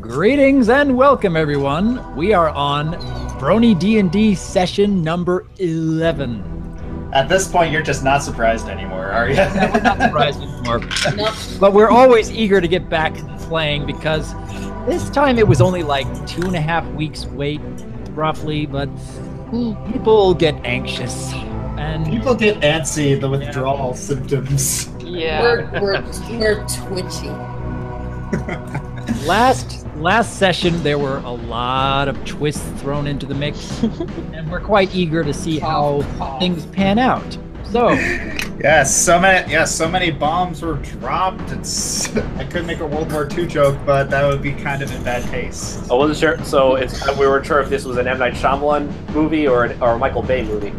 Greetings and welcome, everyone. We are on Brony D&D session number 11. At this point, you're just not surprised anymore, are you? Yeah, we're not surprised anymore. Nope. But we're always eager to get back playing because this time it was only like 2.5 weeks wait, roughly, but people get anxious. And People get antsy, the withdrawal symptoms. Yeah. We're twitchy. Last session, there were a lot of twists thrown into the mix, and we're quite eager to see how things pan out. So, Yes, so many bombs were dropped. I could make a World War II joke, but that would be kind of in bad taste. I wasn't sure. So we weren't sure if this was an M. Night Shyamalan movie or a Michael Bay movie.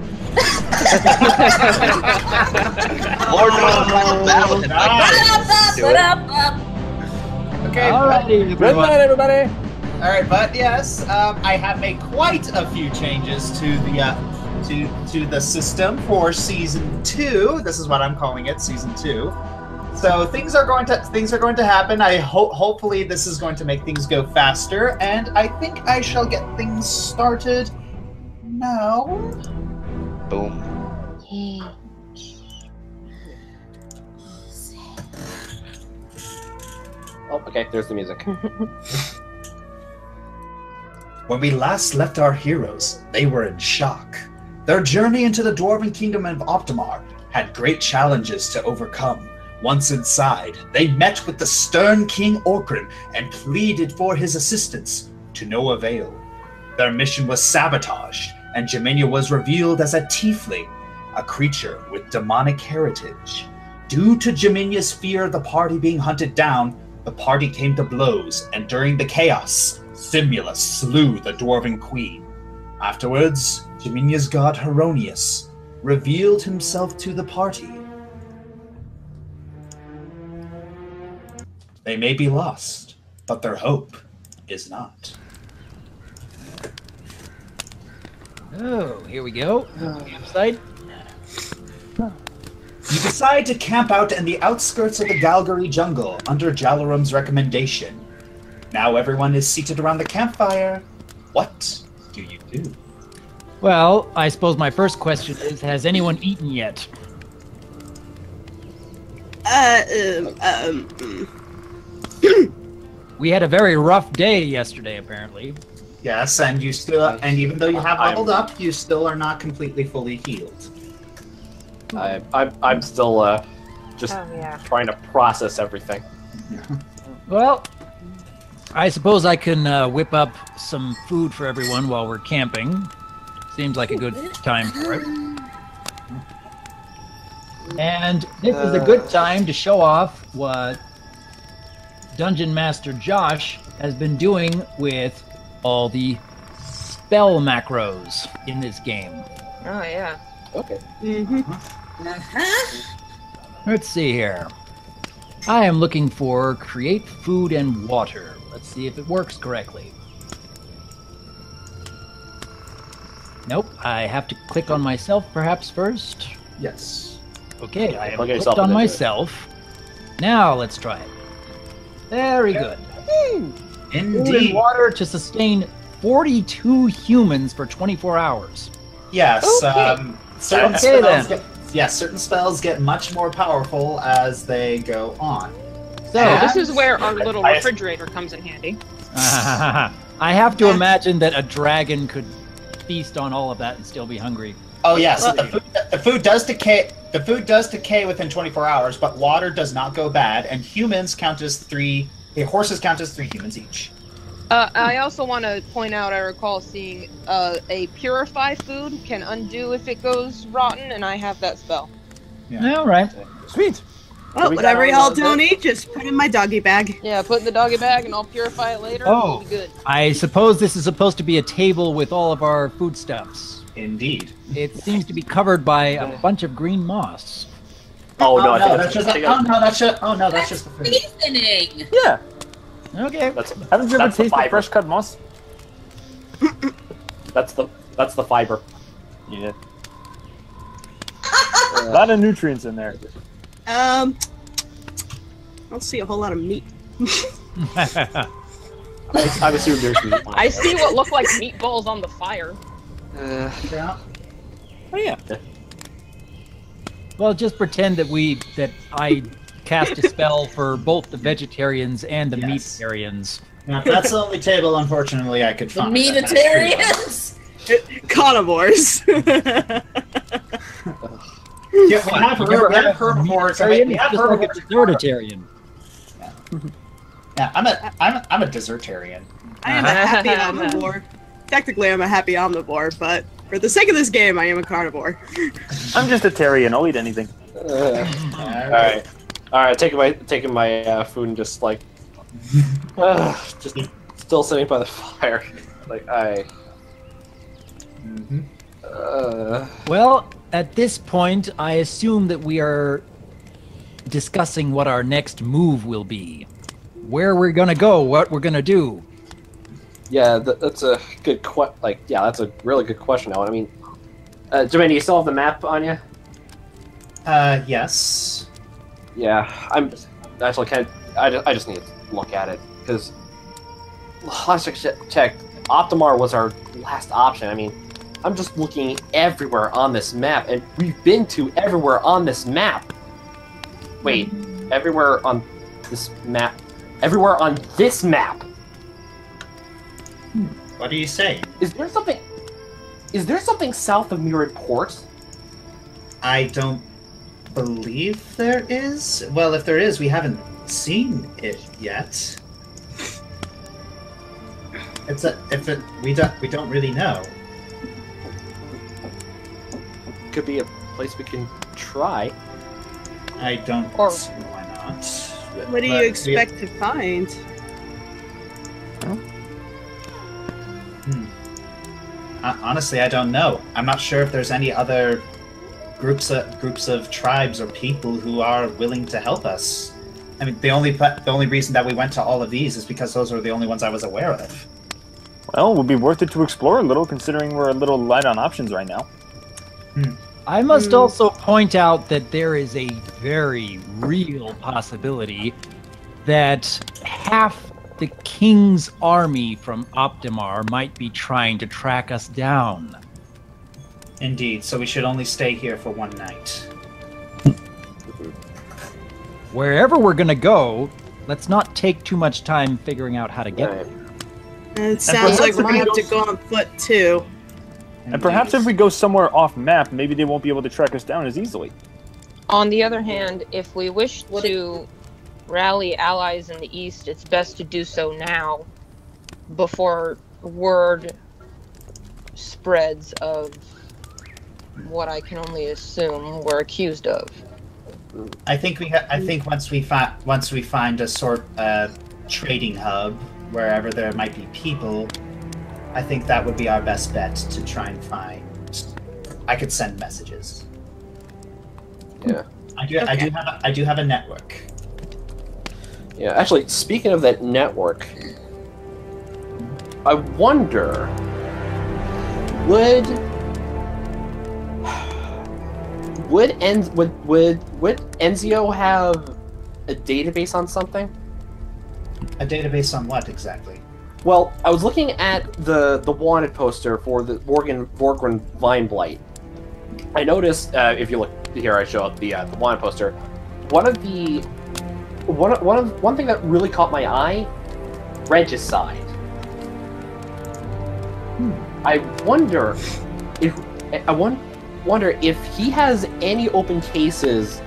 Lord knows Michael Bay. Okay, alrighty, Good night, everybody. all right, but yes, I have made quite a few changes to the system for season 2. This is what I'm calling it, season 2. So things are going to happen. Hopefully this is going to make things go faster, and I think I shall get things started now. Boom. Oh, okay. There's the music. When we last left our heroes, they were in shock. Their journey into the Dwarven Kingdom of Optimar had great challenges to overcome. Once inside, they met with the stern King Orkran and pleaded for his assistance, to no avail. Their mission was sabotaged, and Jaminia was revealed as a tiefling, a creature with demonic heritage. Due to Jaminia's fear of the party being hunted down, the party came to blows, and during the chaos, Simulus slew the Dwarven Queen. Afterwards, Jaminia's god Heronius revealed himself to the party. They may be lost, but their hope is not. oh, here we go. Campsite. You decide to camp out in the outskirts of the Galgary jungle under Jalarum's recommendation. Now everyone is seated around the campfire. What do you do? Well, I suppose my first question is, has anyone eaten yet? We had a very rough day yesterday, apparently. Yes, and you still, and even though you have leveled up, you still are not completely fully healed. I'm still just trying to process everything. Well, I suppose I can whip up some food for everyone while we're camping. Seems like a good time for it. And this is a good time to show off what Dungeon Master Josh has been doing with all the spell macros in this game. Oh yeah. Okay. Let's see here. I am looking for create food and water. Let's see if it works correctly. Nope, I have to click on myself perhaps first. Yes. Okay, I have Plug clicked yourself on into it. myself. Now let's try it. Very good. Food and Indeed. water to sustain 42 humans for 24 hours. Yes. Okay. Certain Okay, spells then. certain spells get much more powerful as they go on. So, And- This is where our little I- refrigerator comes in handy. I have to imagine that a dragon could feast on all of that and still be hungry. Oh yes, the food does decay. The food does decay within 24 hours, but water does not go bad, and humans count as 3. Horses count as 3 humans each. I also want to point out, I recall seeing a purify food can undo if it goes rotten, and I have that spell. All right. Sweet. Well, we whatever got y'all all don't eat, just put in my doggy bag. Yeah, put in the doggy bag, and I'll purify it later. Oh. It'll be good. I suppose this is supposed to be a table with all of our foodstuffs. Indeed. It seems to be covered by a bunch of green moss. Oh no, I think that's just. I think that's just the food. Seasoning. yeah. Okay. Haven't you ever That's the tasted fiber. fresh cut moss? That's the fiber. Yeah. A lot of nutrients in there. I don't see a whole lot of meat. I'm assuming there's meat. I see what look like meatballs on the fire. Yeah. Oh yeah. Well, just pretend that I cast a spell for both the vegetarians and the Yes. meatarians. Now, that's the only table, unfortunately, I could The find. meatitarians! Carnivores. Yeah, we have herbivores. I mean, we have Just like a herbivores. desertarian. Yeah, I'm a desertarian. I am a happy omnivore. Technically, I'm a happy omnivore, but for the sake of this game, I am a carnivore. I'm just a Terrian. I'll eat anything. Alright. Alright, taking my food and just like just still sitting by the fire. Like Mm-hmm. Well, at this point, I assume that we are discussing what our next move will be. Where we're gonna go, what we're gonna do. yeah, that's a good that's a really good question, Alan. I mean, Jermaine, do you still have the map on you? Yes. Yeah, I'm actually I just need to look at it because last I checked, Optimar was our last option. I mean, I'm just looking everywhere on this map, and we've been to everywhere on this map. Wait, everywhere on this map? Everywhere on this map? What do you say? Is there something south of Mirrored Port? I don't believe there is. Well, if there is, we haven't seen it yet. We don't really know. Could be a place we can try. I don't Or- see why not. What do you But expect to find? Honestly, I don't know. I'm not sure if there's any other groups of tribes or people who are willing to help us. I mean, the only reason that we went to all of these is because those were the only ones I was aware of. Well, it would be worth it to explore a little, considering we're a little light on options right now. I must also point out that there is a very real possibility that half the king's army from Optimar might be trying to track us down. Indeed, so we should only stay here for one night. Wherever we're gonna go, let's not take too much time figuring out how to get Right. there. It sounds like perhaps we're gonna have we to go on foot too. And perhaps if we go somewhere off map, maybe they won't be able to track us down as easily. On the other hand, if we wish to rally allies in the east, it's best to do so now, before word spreads of what I can only assume we're accused of. I think once we find a sort trading hub wherever there might be people, I think that would be our best bet to try and find. I could send messages. Yeah. I do have a network. Yeah, actually, speaking of that network, I wonder, would Enzio have a database on something? A database on what exactly? Well, I was looking at the wanted poster for the Vorgren Vine Blight. I noticed, if you look here, I show up the wanted poster. One thing that really caught my eye, regicide. I wonder if he has any open cases,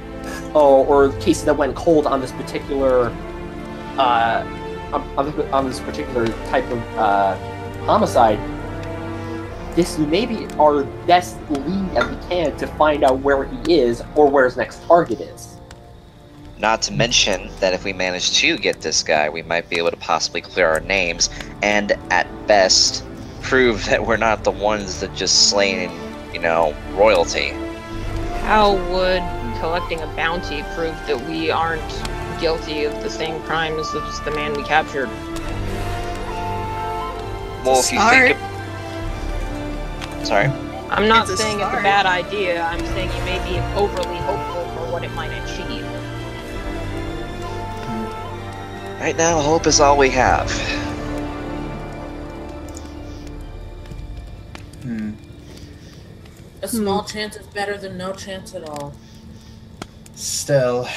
or cases that went cold on this particular on this particular type of homicide. This may be our best lead that we can to find out where he is or where his next target is. Not to mention that if we manage to get this guy, we might be able to possibly clear our names and, at best, prove that we're not the ones that just slain, royalty. How would collecting a bounty prove that we aren't guilty of the same crimes as the man we captured? Well, if you think Sorry? I'm not It's a saying it's a start. bad idea, I'm saying you may be overly hopeful for what it might achieve. Right now, hope is all we have. A small chance is better than no chance at all. Still,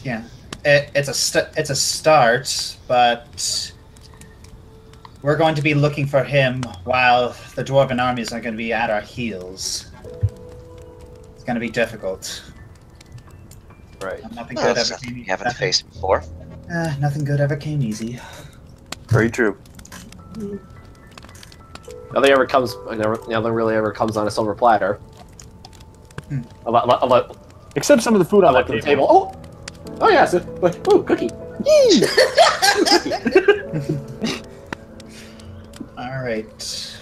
yeah, it's a start, but we're going to be looking for him while the dwarven armies are going to be at our heels. It's going to be difficult. Right. Nothing Well, good ever something came you haven't faced before. Nothing good ever came easy. Very true. Nothing really ever comes on a silver platter. Except some of the food on I the look at the table. Oh yes. Oh, cookie. All right.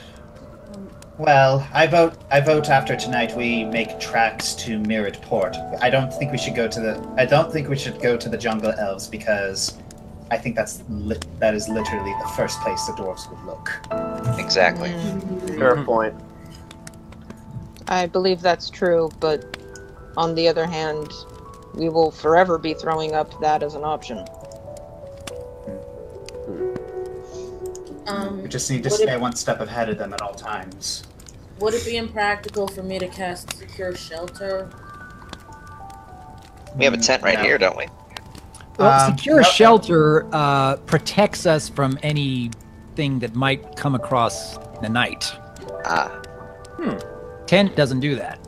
Well, I vote after tonight we make tracks to Mirrored Port. I don't think we should go to the Jungle Elves because I think that is literally the first place the dwarves would look. Exactly. Fair point. I believe that's true, but on the other hand, we will forever be throwing up that as an option. We just need to stay one step ahead of them at all times. Would it be impractical for me to cast Secure Shelter? We have a tent right here, don't we? Well, secure no. shelter protects us from anything that might come across the night. Ah. Tent doesn't do that.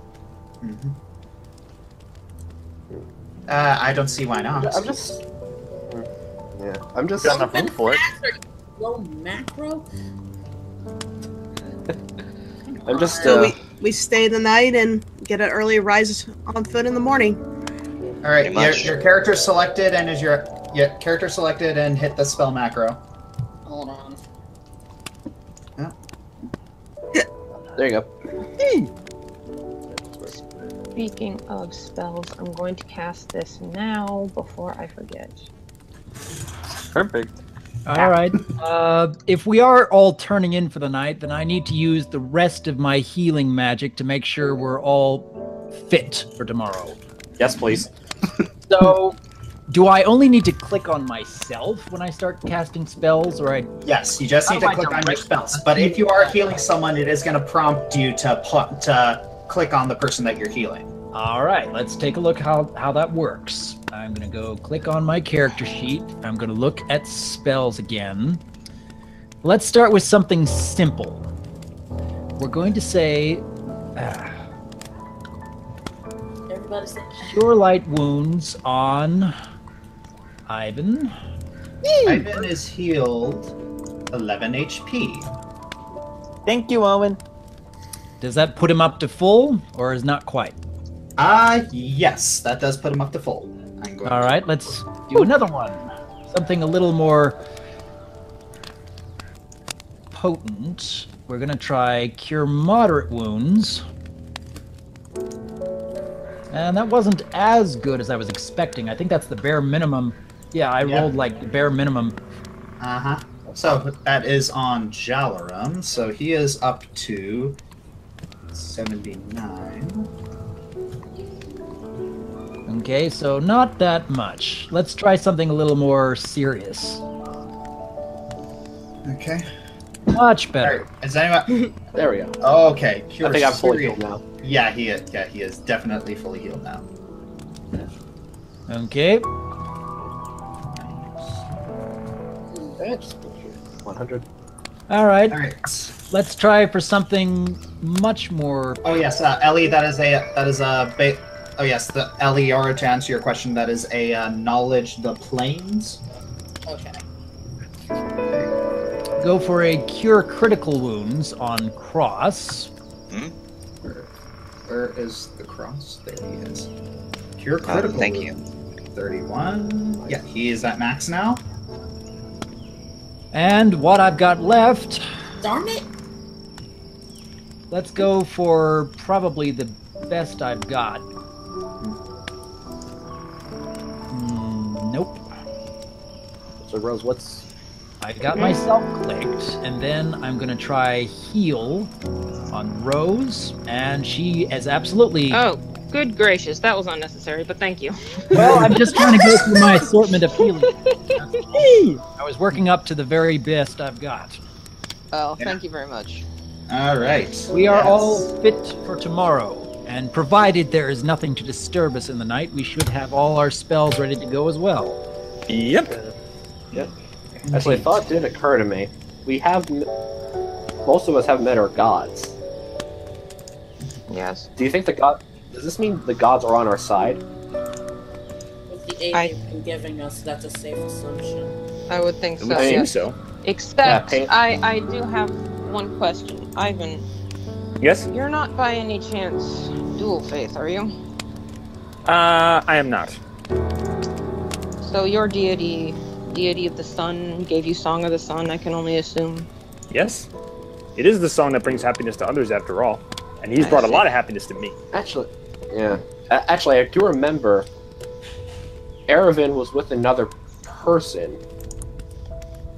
I don't see why not. I'm just. Got enough room for it. Low macro? I'm just. So we stay the night and get an early rise on foot in the morning. All right, Pretty much. your character's selected, and character selected, and hit the spell macro. Hold on. There you go. Speaking of spells, I'm going to cast this now before I forget. Perfect. All right. If we are all turning in for the night, then I need to use the rest of my healing magic to make sure we're all fit for tomorrow. Yes, please. So, do I only need to click on myself when I start casting spells, or I? Yes, you just need to click on your spells. But if you are healing someone, it is going to prompt you to click on the person that you're healing. All right, let's take a look how that works. I'm going to go click on my character sheet. I'm going to look at spells again. Let's start with something simple. We're going to say Everybody say Cure Light Wounds on Ivan. Ivan is healed 11 HP. Thank you, Owen. Does that put him up to full, or is not quite? Yes, that does put him up to full. All right, let's do another one. Something a little more potent. We're going to try Cure Moderate Wounds. And that wasn't as good as I was expecting. I think that's the bare minimum. Yeah, I rolled like the bare minimum. Uh-huh. So that is on Jalaram. So he is up to 79. Okay, so not that much. Let's try something a little more serious. Okay. Much better. All right. Is anyone? There we go. Okay. Cure I think I'm fully serious. healed now. Yeah, he is. Yeah, he is definitely fully healed now. Okay. Okay, just put here. 100. All right. All right. Let's try for something much more. Oh yes, Ellie. That is a. Oh yes, the Ellie. Or to answer your question, that is a knowledge the planes. okay. Go for a Cure Critical Wounds on Cross. Where is the cross? There he is. Cure critical. Thank you. 31. Yeah, he is at max now. And what I've got left, Darn it! let's go for probably the best I've got. Nope. So, Rose, what's. I got myself clicked, and then I'm going to try Heal on Rose, and she is absolutely... Oh, good gracious, that was unnecessary, but thank you. Well, I'm just trying to go through my assortment of healing. I was working up to the very best I've got. Oh, thank you very much. All right. We are Yes. all fit for tomorrow, and provided there is nothing to disturb us in the night, we should have all our spells ready to go as well. Yep. Yep. Actually, a thought did occur to me. We have... Most of us have met our gods. Yes. Do you think the god... Does this mean the gods are on our side? With the aid they've been giving us, that's a safe assumption. I would think so. It would seem Yes. so. Except, Yeah, I do have one question. Ivan, Yes? you're not by any chance dual faith, are you? I am not. So your deity of the sun, gave you Song of the Sun, I can only assume. Yes? It is the song that brings happiness to others, after all. And he's I brought a see. lot of happiness to me. Actually, yeah. Actually, I do remember Eravin was with another person.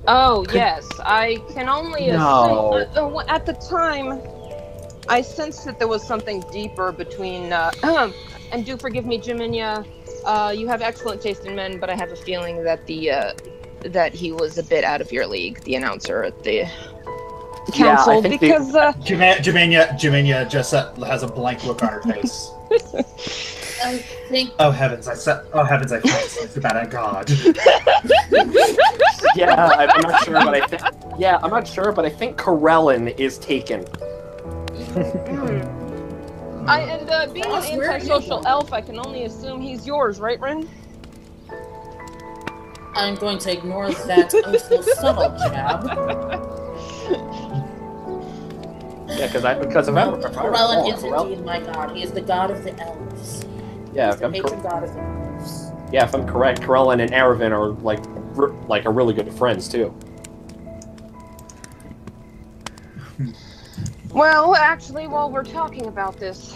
Oh, yes. I can only No. assume... at the time, I sensed that there was something deeper between... and do forgive me, Jiminia. You have excellent taste in men, but I have a feeling that that he was a bit out of your league, the announcer at the council, I think because... Jaminia just has a blank look on her face. I think Oh heavens! I found something about a god. Yeah, I'm not sure, but I think... Yeah, I'm not sure, but I think Corellin is taken. Being Ross, an where are you antisocial going? elf, I can only assume he's yours, right, Rin? I'm going to ignore that so subtle jab. Yeah, because if I recall, Corellin is indeed my god. He is the god of the elves. Yeah, He's if the I'm patron god of the elves. yeah, if I'm correct, Corellin and Eravin are like are really good friends too. Well, actually, while we're talking about this,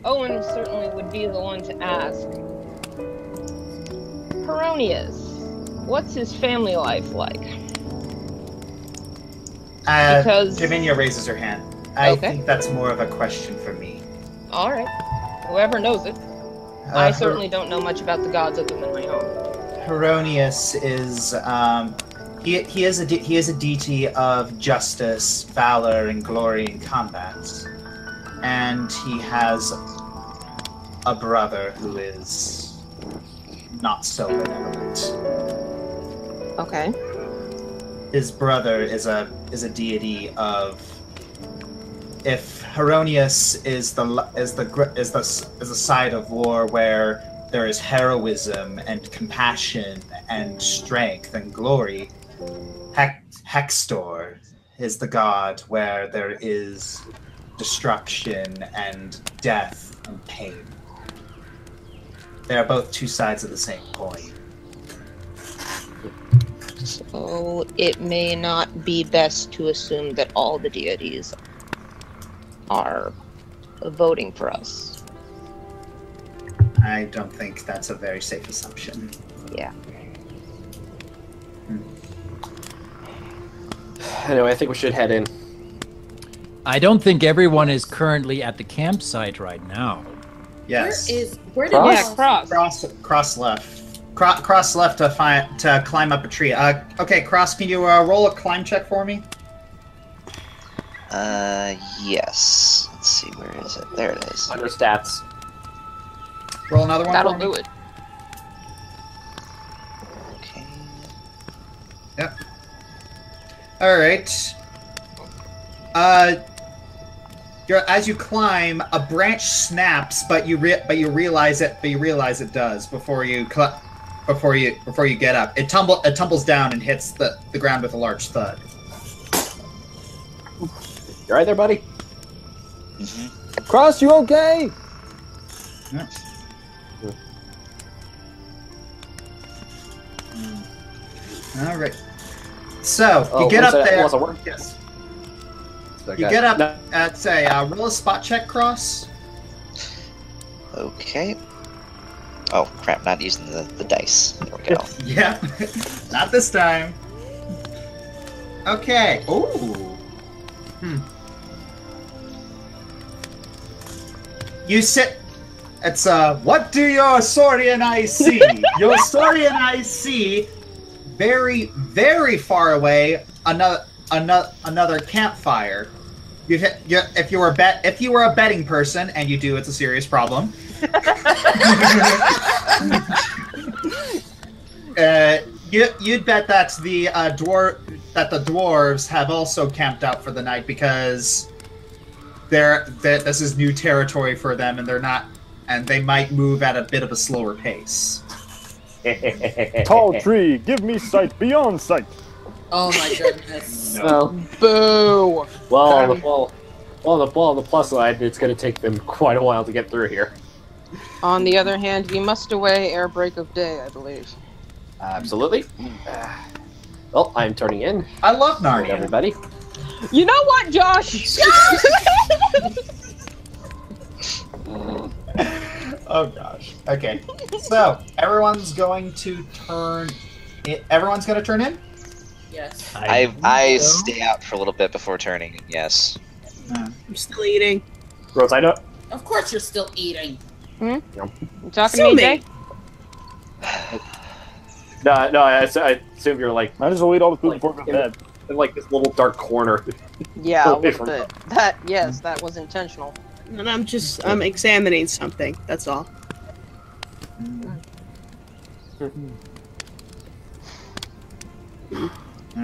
Owen certainly would be the one to ask. Peronius, what's his family life like? Because- Jaminia raises her hand. I Okay. think that's more of a question for me. Alright. Whoever knows it. I certainly don't know much about the gods other than my own. Heronius is he is a deity of justice, valor, and glory in combat, and he has a brother who is not so benevolent. Okay. His brother is a deity of. If Heronius is the side of war where there is heroism and compassion and strength and glory, Hextor is the god where there is destruction and death and pain. They are both two sides of the same coin. So it may not be best to assume that all the deities are voting for us. I don't think that's a very safe assumption. Yeah. Anyway, I think we should head in. I don't think everyone is currently at the campsite right now. Yes. Where did Cross? Yeah, cross. Cross left. Cross left to climb up a tree. Okay, Cross, can you roll a climb check for me? Yes. Let's see, where is it? There it is. Under stats. Roll another one. That'll for me. do it. Okay. Yep. All right. As you climb, a branch snaps, but you realize it does before you get up. It tumbles down and hits the ground with a large thud. You alright there, buddy? Cross, you okay? Yeah. All right. So you get up there. Wasn't working. Yes. So I You got- get up. No, Say, roll a spot check, Cross. Okay. Oh, crap, not using the dice. There we go. Yeah. Not this time. Okay. Ooh. You sit. It's what do your Saurian eyes see? Your Saurian eyes see very, very far away another campfire. If you were a betting person, and you do, it's a serious problem. You'd bet that the dwarves have also camped out for the night because this is new territory for them, and they might move at a bit of a slower pace. Tall tree, give me sight beyond sight. Oh my goodness. No. Boo! Well, on the plus side, it's going to take them quite a while to get through here. On the other hand, we must away ere break of day, I believe. Absolutely. Well, I'm turning in. I love Narnia. Everybody. You know what, Josh? Oh gosh. Okay. So everyone's going to turn. Everyone's going to turn in. Yes. I stay out for a little bit before turning. Yes. I'm still eating. Rose, I know. Of course you're still eating. You talking to me, Jay? No, I assume you're like Might as well eat all the food before we go to bed. in like this little dark corner. Yeah, a away little from bit. That was intentional. And I'm examining something. That's all.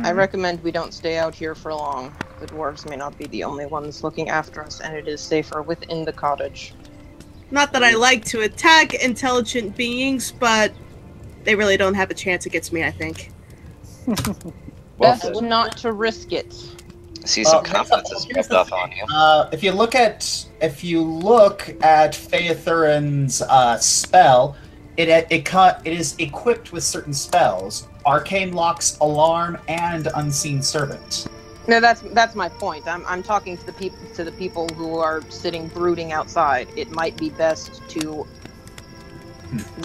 I recommend we don't stay out here for long. The dwarves may not be the only ones looking after us, and it is safer within the cottage. Not that I like to attack intelligent beings, but they really don't have a chance against me, I think. Best not to risk it. I see some confidence has rubbed off on you. If you look at Phaethurin's spell, it is equipped with certain spells: Arcane Locks, Alarm, and Unseen Servant. No, that's my point. I'm talking to the people who are sitting brooding outside. It might be best to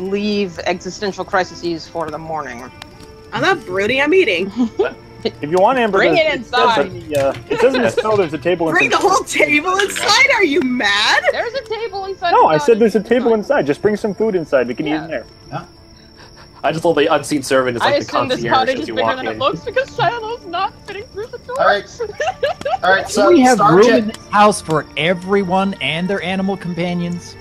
leave existential crises for the morning. I'm not brooding, I'm eating. If you want, Amber, Bring it inside. It says in the spell there's a table inside. Bring the whole table inside? Are you mad? There's a table inside. No, the I said cottage. there's a table inside. Just bring some food inside. We can eat in there. I just thought the unseen servant is I like the assume this concierge cottage as is you bigger walk than in. it looks because Shiloh's not fitting through the door. All right, so we have room in Starjet, this house for everyone and their animal companions.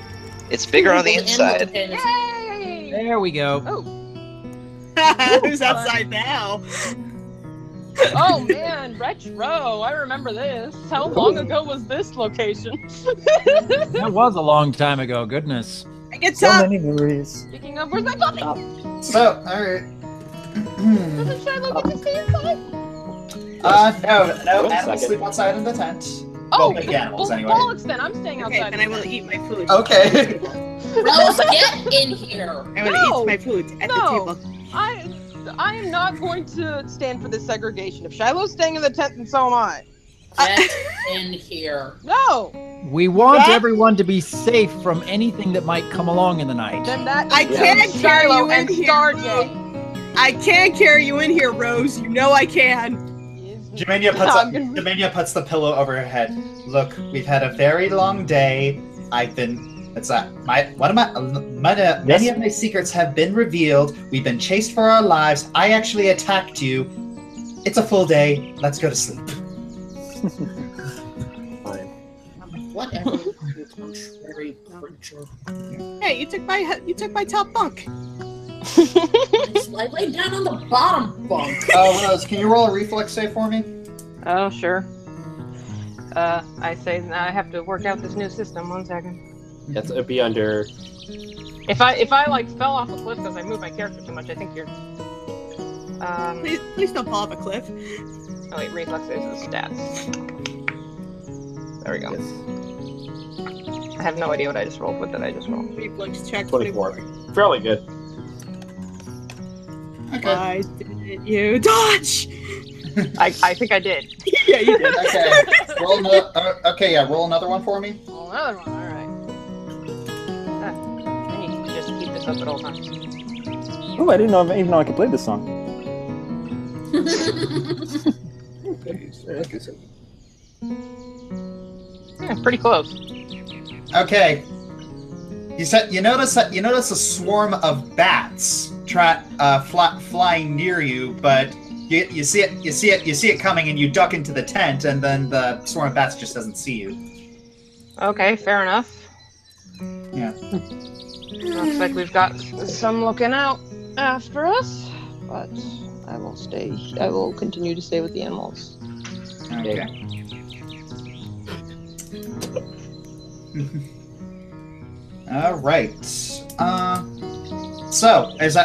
It's bigger on the Animal inside. companions. Yay! There we go. Oh. Who's outside now? Oh man, retro! I remember this. How long ago was this location? That was a long time ago. Goodness. I get So up. many memories. Speaking of, where's my puppy? so all right. Doesn't Shiloh get to stay inside? No, Wait a animals second. sleep outside in the tent. Oh, big animals anyway. bollocks then. I'm staying Okay, outside. then I will eat my food. Okay. Rose, get in here. I will No. eat my food at No. the table. I am not going to stand for this segregation. If Shiloh's staying in the tent, then so am I. Get in here. No! We want What? everyone to be safe from anything that might come along in the night. Then that I is can't carry Shiloh you in and here. Stargate. I can carry you in here, Rose. You know I can. Jemania puts the pillow over her head. Look, we've had a very long day. Many of my secrets have been revealed. We've been chased for our lives. I actually attacked you. It's a full day. Let's go to sleep. Whatever. You contrary creature. Hey, you took my top bunk. I laid down on the bottom bunk. Rose, can you roll a reflex save for me? Oh, sure. I say I have to work out this new system. 1 second. It'd be under. If I like fell off a cliff because I moved my character too much, I think you're. Please don't fall off a cliff. Oh wait, reflex is the stats. There we go. I have no idea what I just rolled. What did I just roll? Reflex check 24. Fairly good. Okay. Why didn't you dodge? I think I did. Yeah, you did. Okay. Roll another one for me. Oh, another one. All right. I need to just keep this up at all times. Oh, I didn't even know I could play this song. Yeah, pretty close. Okay. You notice a swarm of bats flying near you, but you see it coming, and you duck into the tent, and then the swarm of bats just doesn't see you. Okay, fair enough. Yeah. Looks like we've got some looking out after us, but I will continue to stay with the animals. Okay. All right. So is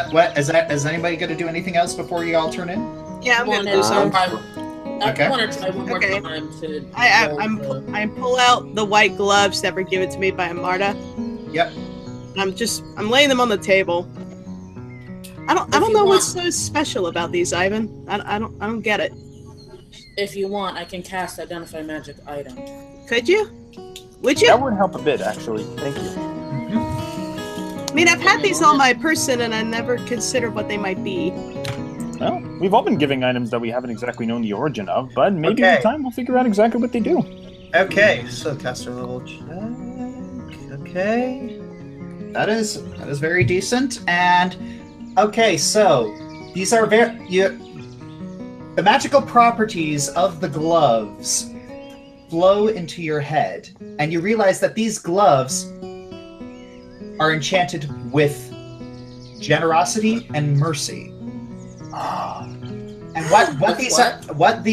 anybody going to do anything else before you all turn in? Yeah, I'm gonna do some. I Okay. want to try one more Okay. time to. I pull out the white gloves that were given to me by Marta. Yep. I'm laying them on the table. I don't know what's so special about these, Ivan. I don't get it. If you want, I can cast Identify Magic Item. Could you? Would you? That would help a bit, actually. Thank you. I mean, I've had these on my person, and I never considered what they might be. Well, we've all been giving items that we haven't exactly known the origin of, but maybe Okay. with time we'll figure out exactly what they do. Okay. So caster level check. Okay. That is very decent. And okay, so these are the magical properties of the gloves flow into your head, and you realize that these gloves are enchanted with generosity and mercy. And what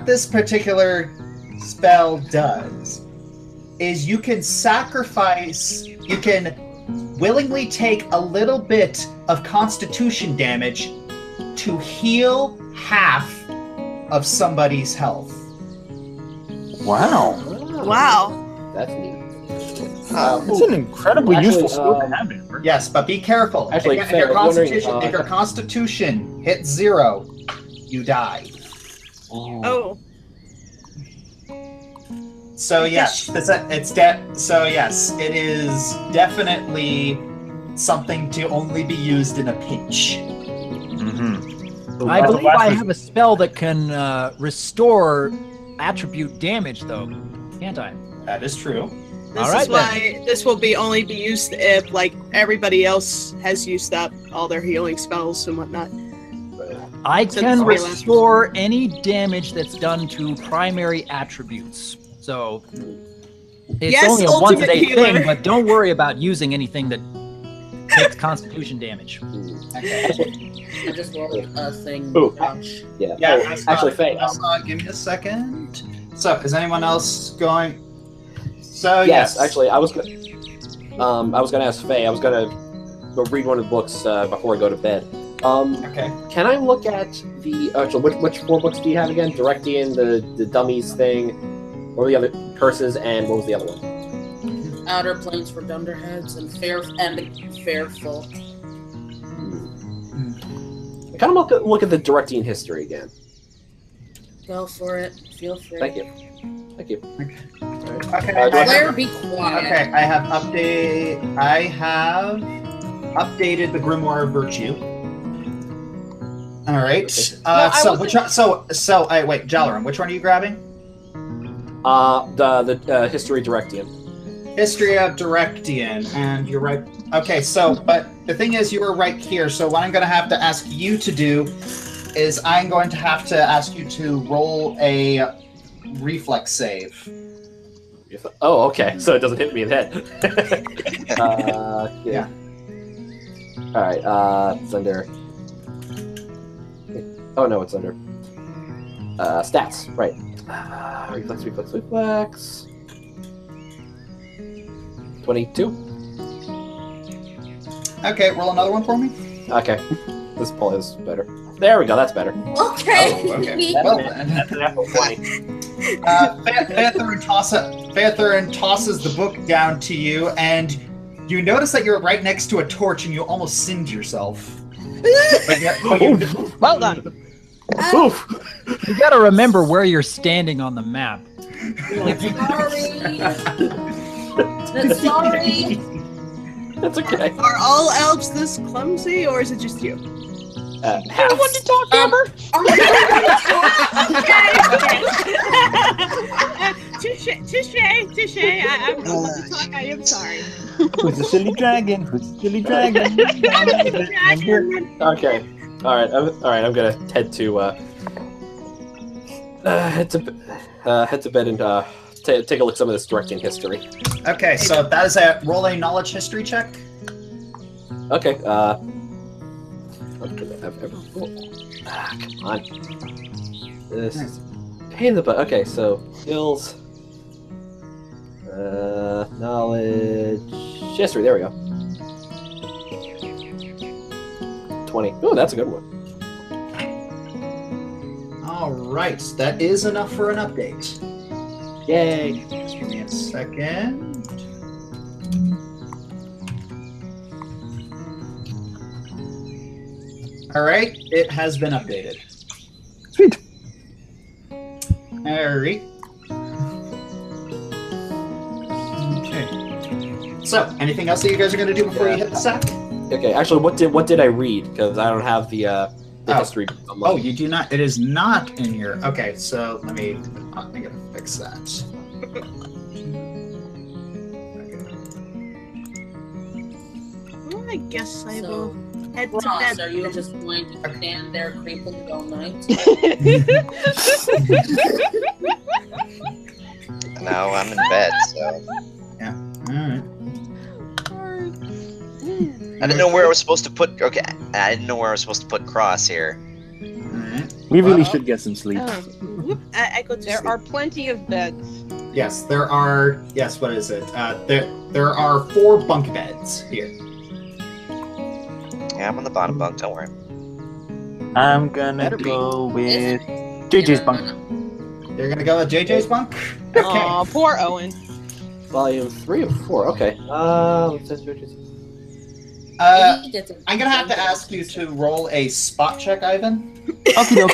this particular spell does is you can willingly take a little bit of constitution damage to heal half of somebody's health. Wow. Wow. That's neat. It's an incredibly useful skill to have. Yes, but be careful. Actually, if Faye, your I was wondering, if your constitution hits 0, you die. Oh. So yes, it is definitely something to only be used in a pinch. Mm-hmm. I believe I have a spell that can restore attribute damage, though, can't I? That is true. This will only be used if, like, everybody else has used up all their healing spells and whatnot. I So can this will last. restore any damage that's done to primary attributes. So it's Yes, only a ultimate once-a-day healer. thing, but don't worry about using anything that takes constitution damage. Okay. I just rolled a thing. Ooh. Ouch. Yeah. Yeah, Oh, actually, Faye. give me a second. So, is anyone else going? So Yes, actually, I was gonna ask Faye. I was gonna read one of the books before I go to bed. Okay. Can I look at the actually which 4 books do you have again? Directing the dummies thing, what were the other curses, and what was the other one? Outer Planes for Dunderheads and Fair Folk. I kind of look at the directing history again. Go for it. Feel free. Thank you. Okay. Claire, be quiet. Okay, I have updated the Grimoire of Virtue. All right. Wait, Jalaram, which one are you grabbing? The history directing. History of Directian, and you're right. Okay, but the thing is, you were right here. So what I'm going to have to ask you to do is I'm going to have to ask you to roll a reflex save. Oh, okay. So it doesn't hit me in the head. Yeah. All right. It's under. Oh no, it's under stats. Right. Reflex. 22. Okay, roll another one for me. Okay. This pull is better. There we go. That's better. Okay. Oh, okay. Well then. That's an apple 20. Phaethrin tosses the book down to you, and you notice that you're right next to a torch, and you almost singed yourself. Well done. Oof. You gotta remember where you're standing on the map. Sorry. That's okay. Are all elves this clumsy, or is it just you? Half. What to talk, Amber? Touche. I'm sorry. Who's the silly dragon? Who's the silly dragon? Okay. All right. I'm gonna head to bed and take a look at some of this directing history. Okay, so that is a roll a knowledge history check. Okay. Come on. This is a pain in the butt. Okay, so skills, knowledge, history. There we go. 20. Oh, that's a good one. All right, that is enough for an update. Yay! Just give me a second. All right, it has been updated. Sweet. All right. Okay. So, anything else that you guys are going to do before you hit the sack? Okay, actually, what did I read? Because I don't have the history. Oh, you do not. It is not in here. Okay, so let me. I'm gonna fix that. Well, I guess I So, will head to Ross, bed. are you just going to stand there creepily all night? No, I'm in bed, so Yeah. All right. I didn't know where I was supposed to put. Okay, I didn't know where I was supposed to put Cross here. All right. We really should get some sleep. Whoop, I go to There sleep. are plenty of beds. Yes, there are. Yes, what is it? There are 4 bunk beds here. Yeah, I'm on the bottom bunk. Don't worry. I'm gonna Better be. go with JJ's bunk. You're gonna go with JJ's bunk. Okay. Aw, poor Owen. Volume 3 of 4. Okay. I'm gonna have to ask you to roll a spot check, Ivan. Okay, doke.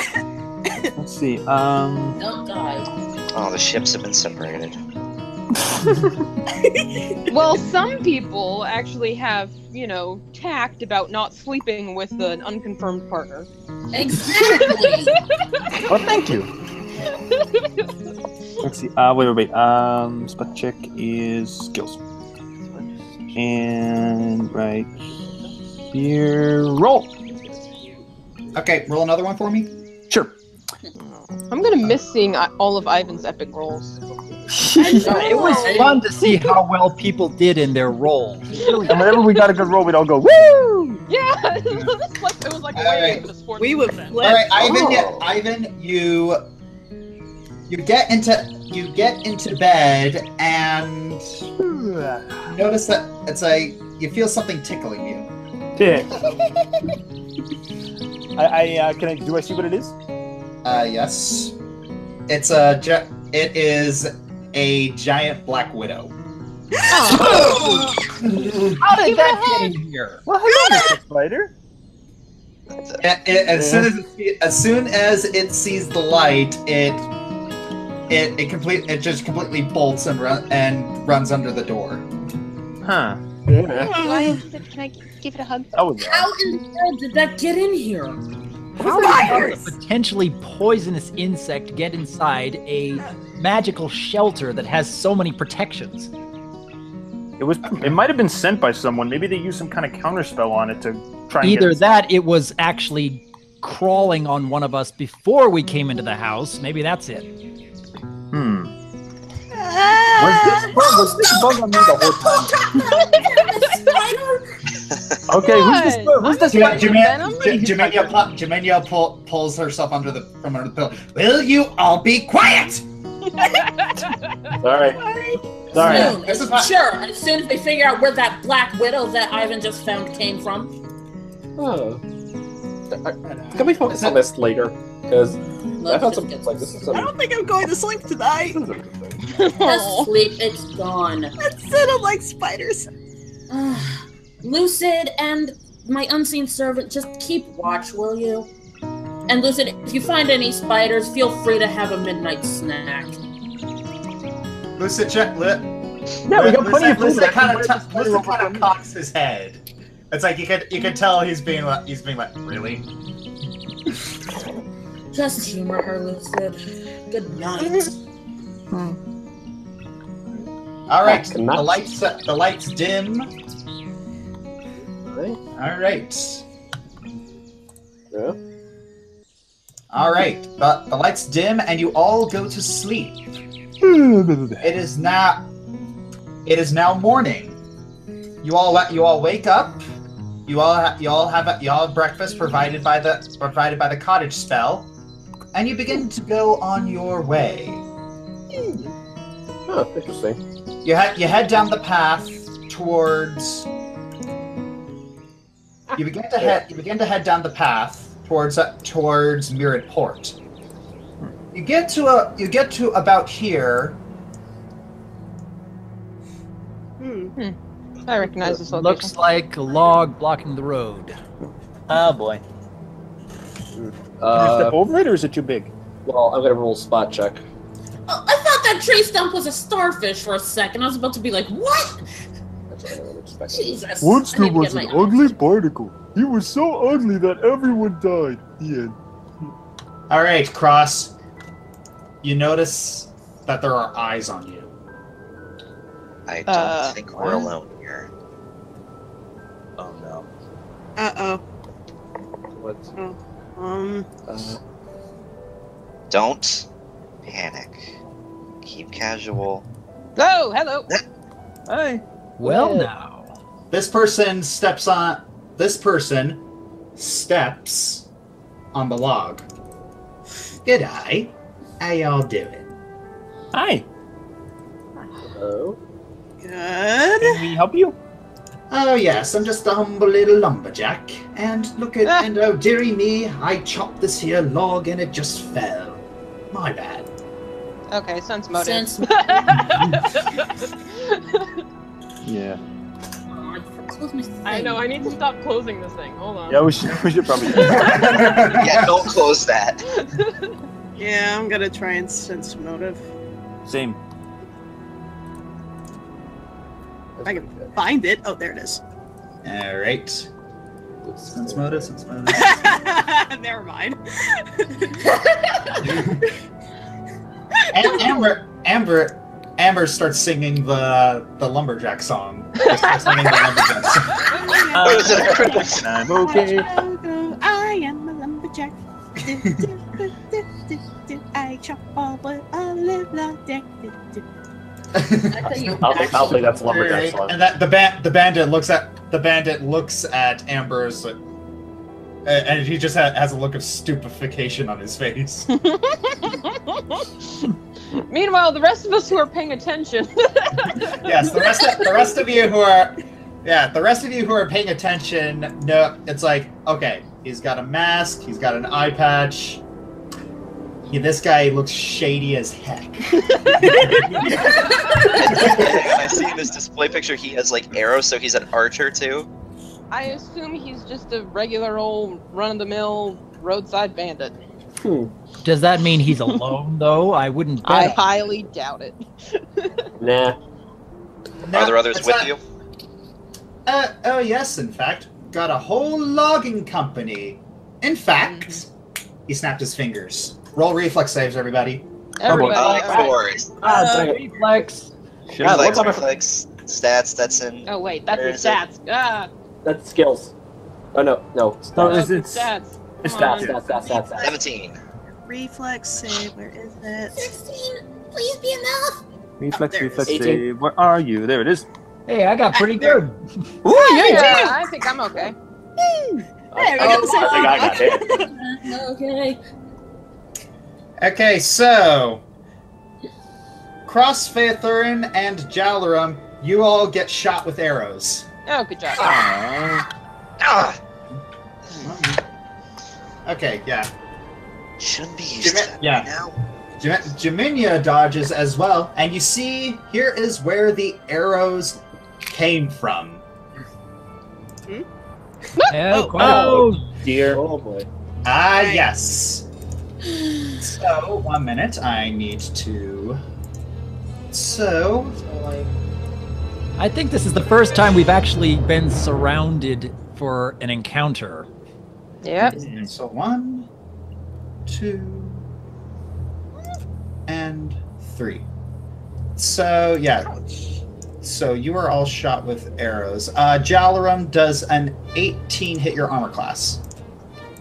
Let's see. Don't die. Oh, the ships have been separated. Well, some people actually have, tact about not sleeping with an unconfirmed partner. Exactly. Oh, thank you. Let's see. Wait. Spot check is skills. And right here, roll. Okay, roll another one for me. Sure. I'm gonna miss seeing all of Ivan's epic rolls. It was fun to see how well people did in their roles. And whenever we got a good roll, we'd all go woo! Yeah, it was like a way of the sports. We would event. flip. All right, Ivan. Oh. Ivan, you get into bed and notice that you feel something tickling you. Yeah. Do I see what it is? Yes. It is a giant black widow. How did that get in here? Well, hello, Mr. Spider. As soon as it sees the light, it just completely bolts and runs under the door. Huh. Can I give it a hug? That was How in the world did that get in here? How does a potentially poisonous insect get inside a magical shelter that has so many protections? It might have been sent by someone. Maybe they used some kind of counterspell on it to try and Either get that, it was actually crawling on one of us before we came into the house. Maybe that's it. Was this bug on me the whole time? Okay, who's this guy? Jemenia pulls herself from under the pillow. Will you all be quiet? Sorry. Soon. Sure, as soon as they figure out where that black widow that Ivan just found came from. Oh. Can we focus on this later? Because I found some like this is I don't think I'm going to sleep tonight. Just sleep, it's gone. That's it, I'm like spiders. Lucid and my unseen servant, just keep watch, will you? And Lucid, if you find any spiders, feel free to have a midnight snack. Lucid check. Yeah, we got plenty of food. Lucid kind of cocks his head. It's like you could tell he's being like, really? Just humor her, Lucid. Good night. All right, Back to match. the lights dim. Right. All right. Yeah. All right. The lights dim, and you all go to sleep. It is now morning. You all wake up. You all have breakfast provided by the cottage spell, and you begin to go on your way. Oh, interesting. You head down the path towards. You begin to head down the path towards Mirrid Port. You get to about here. I recognize this location. Looks like a log blocking the road. Oh boy. Can you step over it, or is it too big? Well, I'm gonna roll a spot check. Oh, I thought that tree stump was a starfish for a second. I was about to be like, what? That's what I would expect. Jesus. Once I there need to was get an my- ugly barnacle. He was so ugly that everyone died. The end. All right, Cross. You notice that there are eyes on you. I don't think we're alone here. Oh no. Uh-oh. What? Don't panic. Keep casual. Oh, hello. Hey. Well, now. This person steps on the log. G'day. How y'all doing? Hi. Hello. Good. Can we help you? Oh yes, I'm just a humble little lumberjack. And look at and oh dearie me, I chopped this here log and it just fell. My bad. Okay, sense motive. Sense Yeah. Close my thing. I know, I need to stop closing this thing. Hold on. Yeah, we should probably. Yeah, don't close that. Yeah, I'm gonna try and sense motive. Same. If I can find it. Oh, there it is. All right. Sense motive. Never mind. Amber starts singing the lumberjack song. She starts singing the lumberjack song. Was it a critical? I'm okay. I am a lumberjack. I chop all wood, I live long day. I'll think that's lumberjack song. And that the bandit looks at Amber's, and he just has a look of stupefaction on his face. Meanwhile, the rest of us who are paying attention. Yes, the rest of you who are paying attention, no, it's like, okay, he's got a mask, he's got an eye patch. This guy looks shady as heck. I see in this display picture he has like arrows, so he's an archer too. I assume he's just a regular old run-of-the-mill roadside bandit. Does that mean he's alone, though? I wouldn't bet. I highly doubt it. Nah. Are there others it's with not- you? Oh yes, in fact. Got a whole logging company. In fact, he snapped his fingers. Roll reflex saves, everybody. Everybody, Oh, of alright. course. Reflex. Reflex, reflex, stats, that's in. Oh wait, that's Where the is it? stats. Ah, That's skills. Oh no. No, that's the it's stats. it's Come on. Stats. 17. Reflex save, where is it? 16, please be enough. reflex, there it reflex. 18. Save. Where are you? There it is. Hey, I got pretty There. good. Yeah, I think I'm okay. There we I go. think I got hit. Okay. Okay, so Crossfaithurin and Jalarum, you all get shot with arrows. Oh, good job. Ah! Okay, yeah. Shouldn't be used to that Yeah. right now. Jaminia dodges as well, and you see here is where the arrows came from. Yeah, quite Oh dear. Oh boy. Ah, Right. yes. So, 1 minute, I need to. So, I think this is the first time we've actually been surrounded for an encounter. Yep. so 1, 2, and 3. So, yeah. So you are all shot with arrows. Jalarum, does an 18 hit your armor class?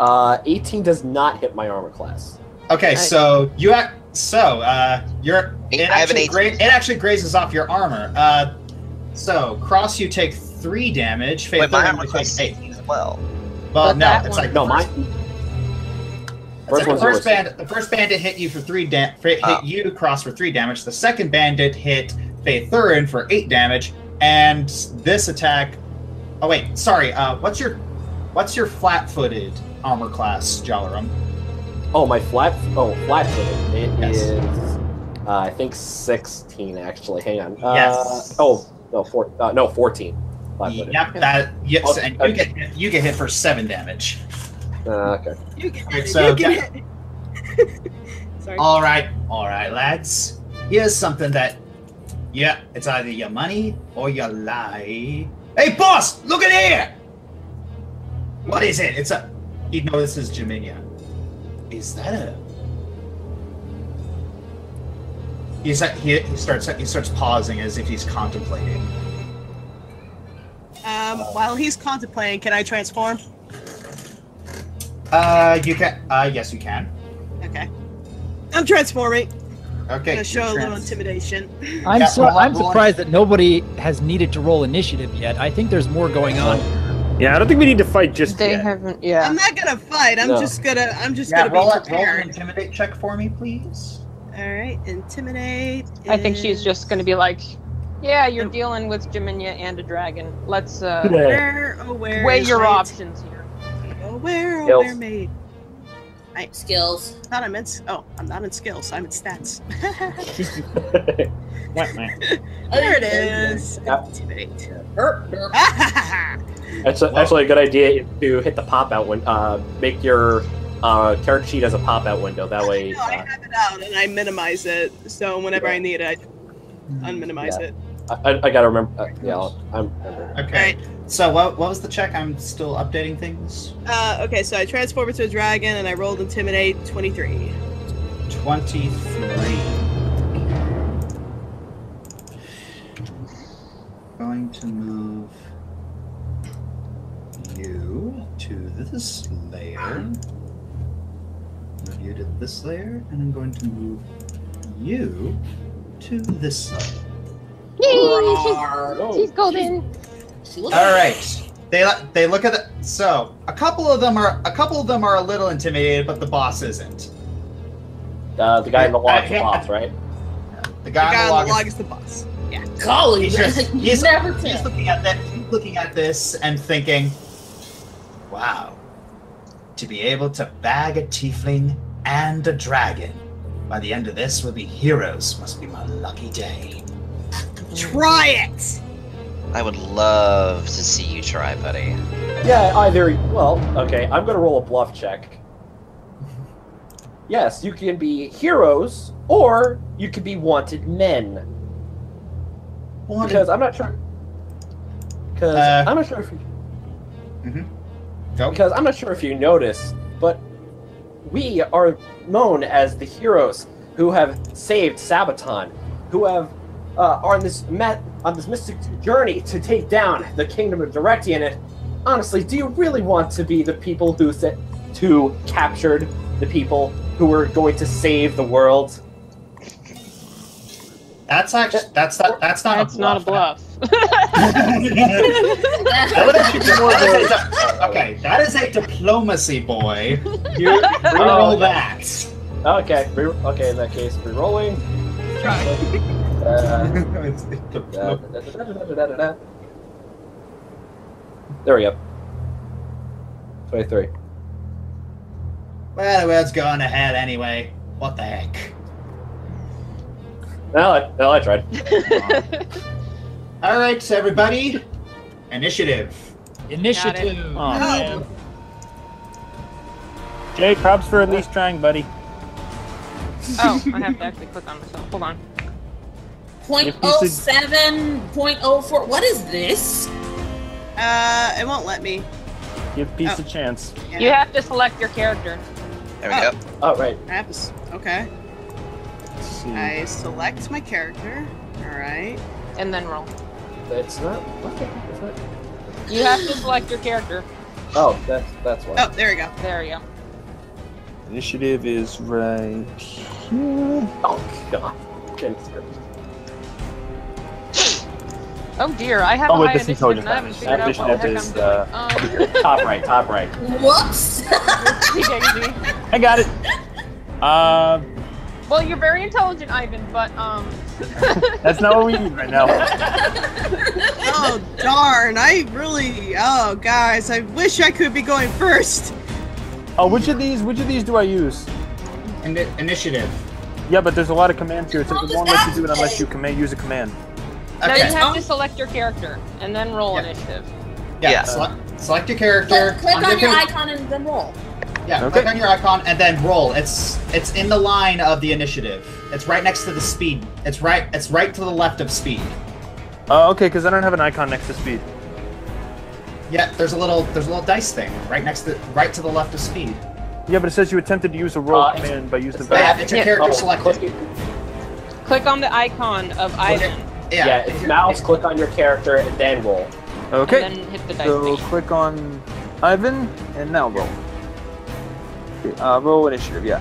18 does not hit my armor class. Okay, so you're I have an 18. it actually grazes off your armor. So Cross, you take 3 damage. Faith, Wait, my you armor take class 8. as well. Well, But no, that it's one- like No, mine. the first bandit hit you for 3 hit you, Cross, for 3 damage. The second bandit hit Faith Thurin for 8 damage, and this attack. Oh wait, sorry. What's your flat-footed armor class, Jalarum? Oh, my flat-footed. It Yes. is, I think 16 actually. Hang on. Yes. No, 14. Flat-footed. Yep. Yes, Oh, and okay. you get hit for 7 damage. Okay. You get, Alright, so you get hit. Sorry. All right, lads. Here's something that, it's either your money or your lie. Hey, boss, look at here. What is it? You know this is Jaminia. Is that a? He starts pausing as if he's contemplating. While he's contemplating, can I transform? You can. Yes, you can. Okay. I'm transforming. Okay. Gonna show a little intimidation. I'm roll surprised that nobody has needed to roll initiative yet. I think there's more going on. Yeah, I don't think we need to fight just They yet. haven't. Yeah. I'm not gonna fight. I'm No. just gonna Roll be an prepared. intimidate check for me, please. All right, intimidate. I think she's is- just going to be like, "Yeah, you're dealing with Jaminia and a dragon. Let's Where weigh is your my options here." Where Skills. mate? Skills. Thought I'm in. I'm not in skills. I'm in stats. There it is. Yep. Intimidate. Burp, burp. That's actually a good idea to hit the pop-out window. Make your character sheet as a pop-out window. That way. No, I have it out and I minimize it. So whenever I need it, I unminimize Yeah. it. I gotta remember. I'm remembering. Okay. So what was the check? I'm still updating things. Okay, so I transformed into a dragon and I rolled intimidate 23. 23. Going to move you to this layer. Move you to this layer, and I'm going to move you to this layer. Yay! She's golden. All right. They look at it. So a couple of them are a little intimidated, but the boss isn't. The guy in the log is the boss, right? The The guy, guy on the log is the boss. Yeah. Golly, he's never he's tell. looking at that. He's looking at this and thinking, "Wow, to be able to bag a tiefling and a dragon by the end of this will be heroes. Must be my lucky day." Try it. I would love to see you try, buddy. Yeah, okay, I'm gonna roll a bluff check. Yes, you can be heroes, or you could be wanted men. Because I'm not sure. Because I'm not sure if you. Go. Because I'm not sure if you noticed, but we are known as the heroes who have saved Sabaton, who have are on this mystic journey to take down the kingdom of Directian. And honestly, do you really want to be the people who captured the people who were going to save the world? That's not Not a bluff. Okay, that is a diplomacy, boy. You roll that. Okay, okay. In that case, re-rolling. There we go. 23. Well, the world's going ahead anyway. What the heck? No, I tried. All right, everybody. Initiative. Initiative. Oh, man. Jay, props for at least trying, buddy. Oh, I have to actually click on myself. Hold on. 0.07, 0.04. What is this? It won't let me. Give peace a chance. Yeah. You have to select your character. There we go. Oh, right. Okay. Let's see. I select my character. All right. And then roll. It's not. What? It's not. You have to select your character. Oh, that's why. Oh, there we go. There you go. Initiative is right here. Oh God. Okay. Oh dear, I have Oh, a wait, high this is initiative and I haven't intelligence. figured out what the Initiative heck I'm is, doing. top right, top right. Whoops. Daisy. I got it. Well, you're very intelligent, Ivan, but That's not what we need right now. Oh darn! Oh guys, I wish I could be going first. Oh, which of these do I use? Initiative. Yeah, but there's a lot of commands here. It says Roll it won't let you do it the unless you use a command. no, Okay. you have to select your character and then roll Yeah. initiative. Yeah. Select your character. Click on your your- icon and then roll. Yeah, Okay. click on your icon and then roll. It's in the line of the initiative. It's right next to the speed. It's right to the left of speed. Okay, because I don't have an icon next to speed. Yeah, there's a little dice thing right to the left of speed. Yeah, but it says you attempted to use a roll It's- command by using the Yeah, it's your Yeah. character Oh, selected. Click on the icon of Ivan Yeah, it's mouse. Click on your character and then roll. Okay. and then hit the dice So thingy. click on Ivan and now roll. Roll initiative. Yeah.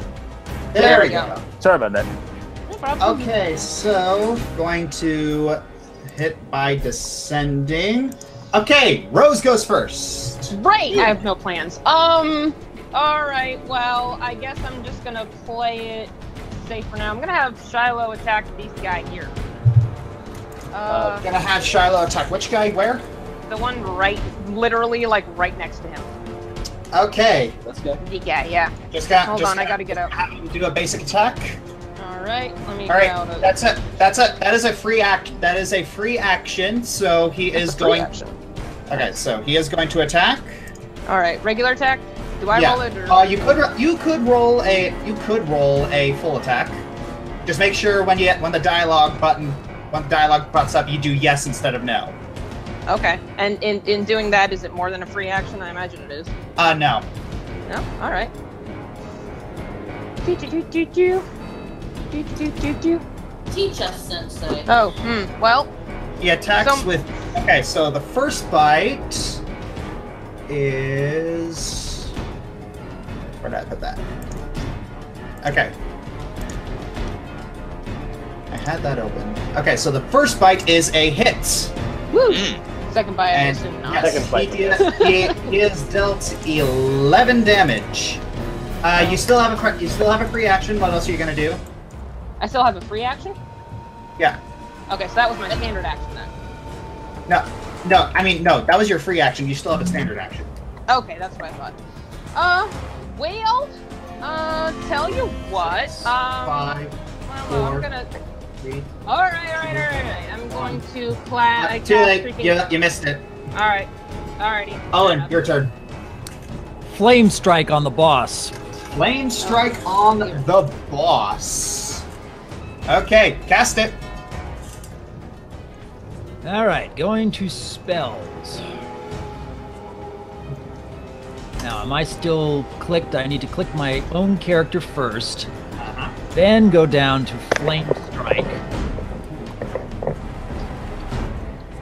There we go. Sorry about that. No problem. Okay, so going to hit by descending. Okay, Rose goes first. Right. I have no plans. All right. Well, I guess I'm just gonna play it safe for now. I'm gonna have Shiloh attack this guy here. Gonna have Shiloh attack which guy? Where? The one literally like right next to him. Okay, Let's go. The guy. Yeah. Hold on, I gotta get out. Have him do a basic attack. All right. Let me All get out right, of. that's it. That is a free act. That is a free action. So he is going. Action. Okay, so he is going to attack. All right. Regular attack. Do I Yeah. roll it or? You could roll a full attack. Just make sure when the dialogue pops up, you do yes instead of no. Okay. And in doing that, is it more than a free action? I imagine it is. No. No. All right. Teach us, Sensei. Oh. Well. He attacks So- with. Okay, so the first bite is. Where did I put that? Okay. I had that open. Okay, so the first bite is a hit. Woo. Second bite, I And assume not. yes, Second bite. he is dealt 11 damage. You still have a free action. What else are you gonna do? I still have a free action? Yeah. Okay, so that was my standard action then. No. I mean, no. That was your free action. You still have a standard action. Okay, that's what I thought. Well, tell you what, 5, well, I'm 4, gonna, 3. alright, I'm going to cast, Too late. You missed it. Alright, alrighty. Owen, your turn. Flame strike on the boss. Flame strike on the boss. Okay, cast it. All right, going to spells. Now, am I still clicked? I need to click my own character first, then go down to Flame Strike.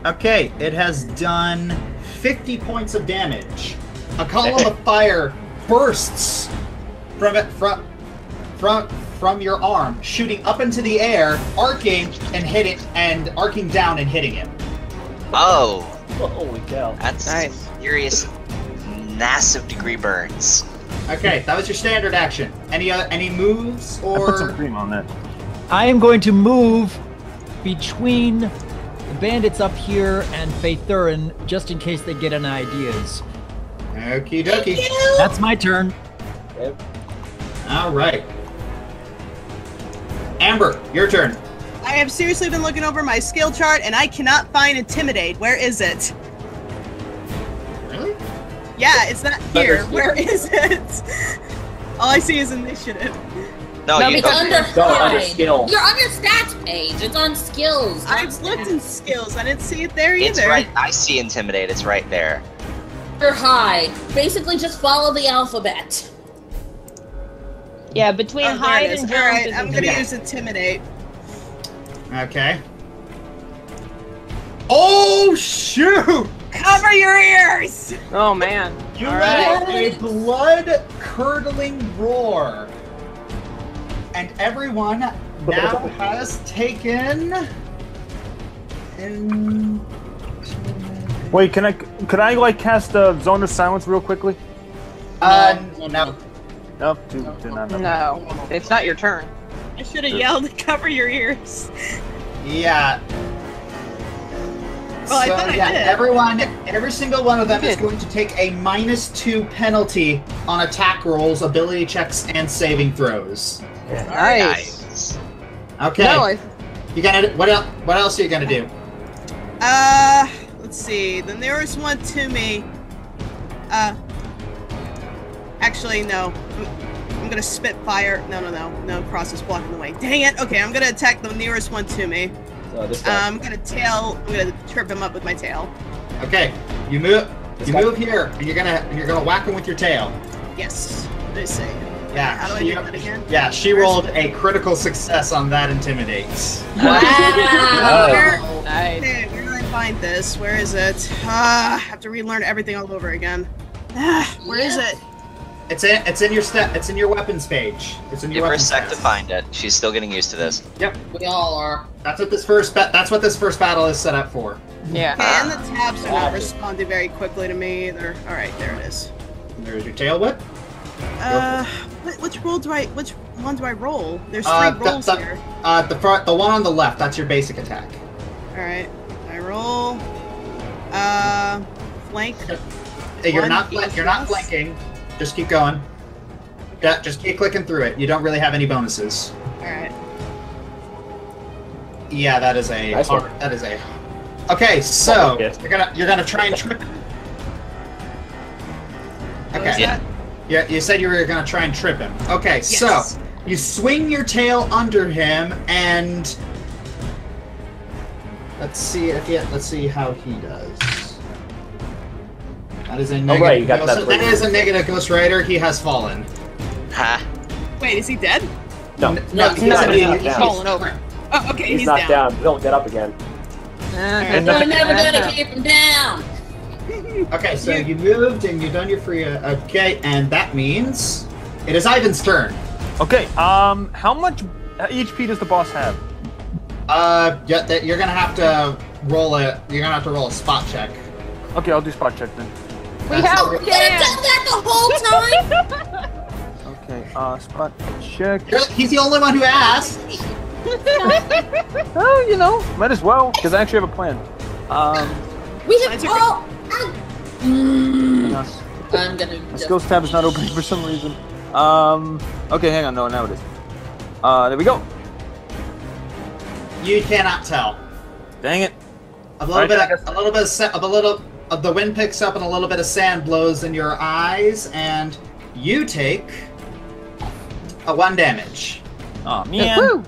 Okay, it has done 50 points of damage. A column of fire bursts from your arm, shooting up into the air, arcing down and hitting him. Oh, Holy cow. that's Nice. serious, massive degree burns. Okay, that was your standard action. Any moves I put some or? cream on that. I am going to move between the bandits up here and Faethurin, just in case they get any ideas. Okie dokie. That's my turn. All right. Amber, your turn. I have seriously been looking over my skill chart and I cannot find Intimidate. Where is it? Really? Yeah, it's not here. Where is it? All I see is Initiative. No, No, you it's don't. under Go under hide. skill. You're on your stats page. It's on skills. not I've looked stats. in skills. I didn't see it there either. It's right. I see intimidate. It's right there. Under hide. Basically, just follow the alphabet. Yeah, between Oh, there hide it is. and All jump right, is I'm gonna intimidate. use Intimidate. Okay. Oh shoot! Cover your ears! Oh man. You All let right. a blood-curdling roar, and everyone now has taken. Wait, could I like cast a zone of silence real quickly? No. Nope, not. No, it's not your turn. I should have yelled, cover your ears. Yeah. Well, I thought I did. Every single one of them is going to take a -2 penalty on attack rolls, ability checks, and saving throws. Nice. Okay. No, You gonna what else are you gonna do? Let's see. The nearest one to me. Actually, no. I'm gonna spit fire. No. Cross is blocking the way. Dang it. Okay, I'm gonna attack the nearest one to me. So this guy. I'm gonna trip him up with my tail. Okay. You move here, and you're gonna whack him with your tail. Yes. Let's see. Yeah. How do I do that again? Yeah, she rolled a critical success on that intimidates. Wow. nice. Okay, where do I find this? Where is it? I have to relearn everything all over again. Where is it? It's in your weapons page. It's in your Give her a weapons sec page. to find it. She's still getting used to this. Yep. We all are. That's what this first battle is set up for. Yeah. Okay, and the tabs are not responding very quickly to me either. Alright, there it is. There's your tail whip. Which one do I roll? There's 3 rolls here. The one on the left, that's your basic attack. Alright. I roll flank. You're not flanking. Just keep going. Yeah, just keep clicking through it. You don't really have any bonuses. Alright. Yeah, that is a Nice one. that is a. Okay, so Yes. you're gonna try and trip. Okay. Yeah. Yeah, you said you were gonna try and trip him. Okay, Yes. so you swing your tail under him, and let's see how he does. That is a negative. right, you got that that is a negative, Ghost Rider. He has fallen. Ha! Wait, is he dead? No, No, he's not He's down. falling over. Oh, okay, He's he's not down. down. He'll get up again. And We're nothing- never gonna keep him down. Okay, so you moved and you've done your free. Okay, and that means it is Ivan's turn. Okay, how much HP does the boss have? Yeah, you're gonna have to roll a. You're gonna have to roll a spot check. Okay, I'll do spot check then. We That's have not- You done that the whole time? Okay, spot check. He's the only one who asked. Oh, you know, might as well, because I actually have a plan. We have all. Hang on. I'm gonna. My skills tab is not opening for some reason. Okay, hang on, no, now it is. There we go. You cannot tell. Dang it. A little bit of the wind picks up and a little bit of sand blows in your eyes, and you take a 1 damage. Aw, man.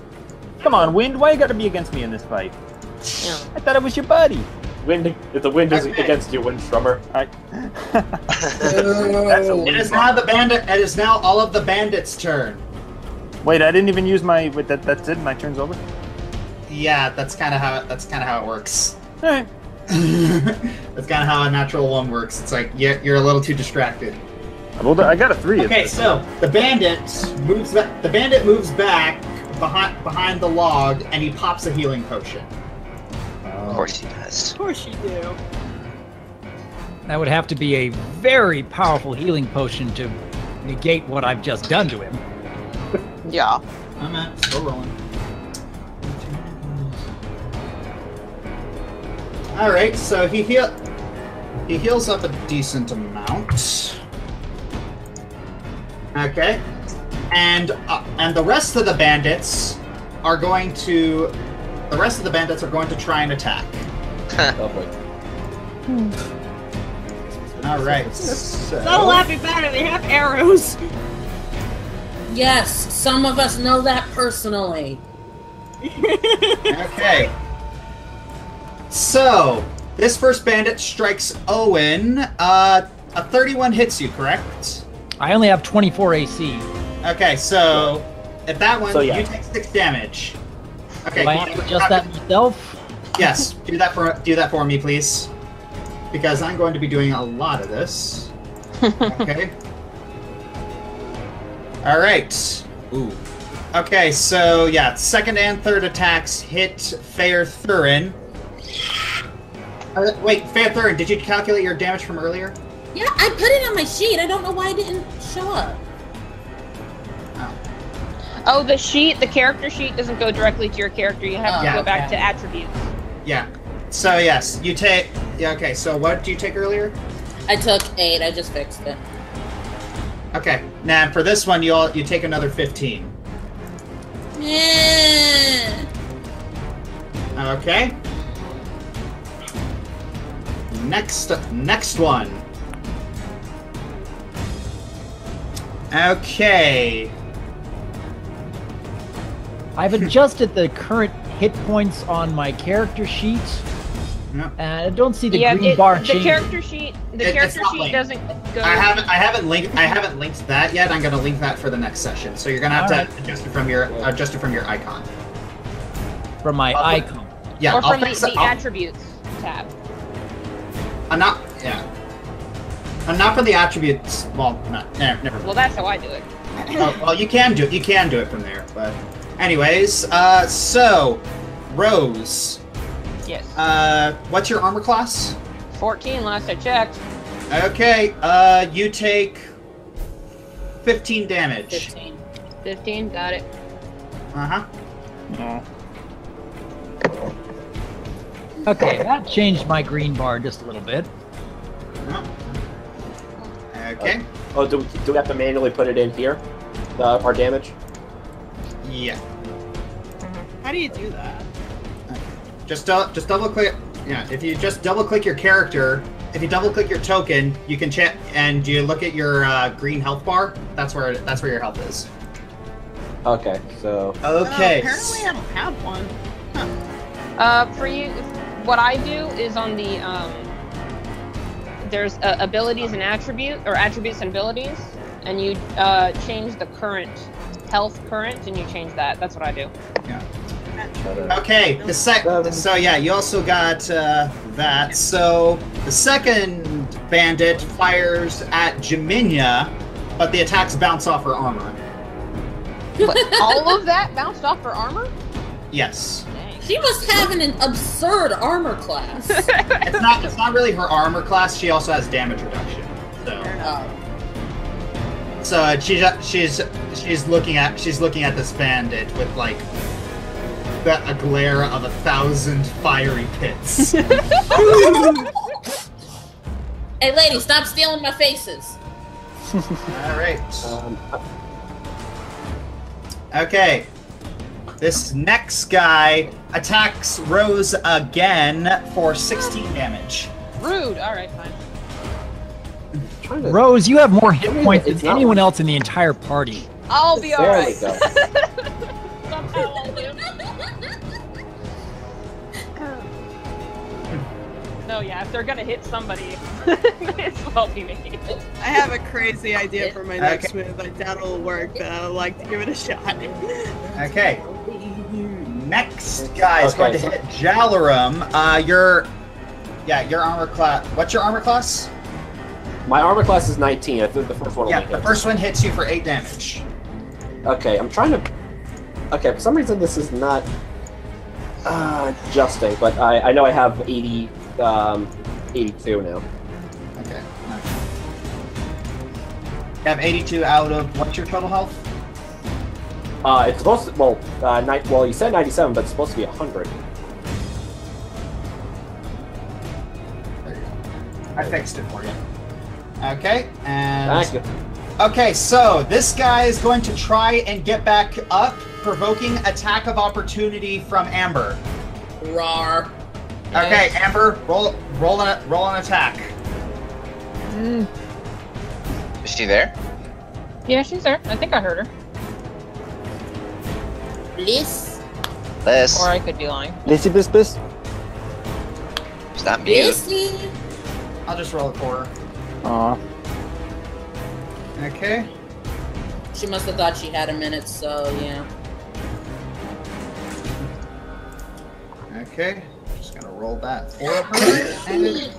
Come on, Wind, why you gotta be against me in this fight? I thought it was your buddy. If the wind is Okay. against you, wind strummer. Alright. It is now the bandit. It is now all of the bandits' turn. Wait, I didn't even use my. Wait, that's it. My turn's over. Yeah, that's kind of how it works. All right. That's kind of how a natural one works. It's like you're a little too distracted. Well, I got a 3. Okay, so the bandit moves back. The bandit moves back behind the log, and he pops a healing potion. Of course he does. Of course you do. That would have to be a very powerful healing potion to negate what I've just done to him. Yeah. I'm still rolling. All right, so he heals up a decent amount. Okay, and the rest of the bandits are going to try and attack. Lovely. All right. Don't laugh about it. They have arrows. Yes, some of us know that personally. Okay. So, this first bandit strikes Owen. A 31 hits you, correct? I only have 24 AC. Okay, so at that one, So, yeah. you take 6 damage. Okay, Do I have to adjust that myself? Yes, do that for me, please. Because I'm going to be doing a lot of this. Okay. All right. Ooh. Okay, so yeah, second and third attacks hit Fair Thurin. Wait, Fair Thurin, did you calculate your damage from earlier? Yeah, I put it on my sheet. I don't know why it didn't show up. Oh, the character sheet doesn't go directly to your character. You have to go back to attributes. Yeah. So yes, you take. Yeah. Okay. So what did you take earlier? I took 8. I just fixed it. Okay. Now for this one, you take another 15. Yeah. Okay. Next one. Okay. I've adjusted the current hit points on my character sheet. No. And I don't see the green bar the changing. character sheet doesn't go. I haven't linked that yet. I'm gonna link that for the next session. So you're gonna have to adjust it from your icon. From my icon. Yeah. Or from the attributes tab. I'm not from the attributes. Well, never. Well, that's how I do it. Oh, well, you can do it from there. But, anyways, so Rose. Yes. What's your armor class? 14 last I checked. Okay. You take 15 damage. 15, got it. Uh-huh. Oh. Okay, that changed my green bar just a little bit. Okay. Do we have to manually put it in here? Our damage? Yeah. How do you do that? Just double click. Yeah. If you just double click your character, if you double click your token, you can check and you look at your green health bar. That's where your health is. Okay. So. Okay. Apparently, I don't have one. For you, what I do is on the there's abilities and attributes and abilities, and you change the health current, and you change that. That's what I do. Yeah. Okay. So yeah, you also got that. So the second bandit fires at Jaminia, but the attacks bounce off her armor. But all of that bounced off her armor? Yes. She must have an absurd armor class. It's not really her armor class. She also has damage reduction. So she's looking at this bandit with like a glare of 1,000 fiery pits. Hey, lady, stop stealing my faces. All right. Okay. This next guy attacks Rose again for 16 damage. Rude. All right, fine. Rose, you have more hit points than anyone else in the entire party. I'll be all right. There we go. Somehow I'll do. No, yeah, if they're gonna hit somebody, it's well be me. I have a crazy idea for my next move. I doubt it'll work, but I'd like to give it a shot. Okay. Next guy is going to hit Jalarum. Your armor class. What's your armor class? My armor class is 19. I think the first one. Yeah, the first one hits you for 8 damage. Okay, I'm trying to. Okay, for some reason this is not adjusting, but I know I have 82 now. Okay. You have 82 out of what's your total health? It's supposed to. Well, you said 97, but it's supposed to be 100. There you go. I fixed it for you. Okay, and Thank you. okay, so this guy is going to try and get back up, provoking attack of opportunity from Amber. Rawr. Okay, Amber, roll an attack. Is she there? Yeah, she's there. I think I heard her. Bliss. Liz. Or I could be lying. Lissy Bliss Bliss. It's not mute. Blissy. I'll just roll a quarter. Aw. Okay. She must have thought she had a minute, so yeah. Okay. Just Just gonna roll that for her. And...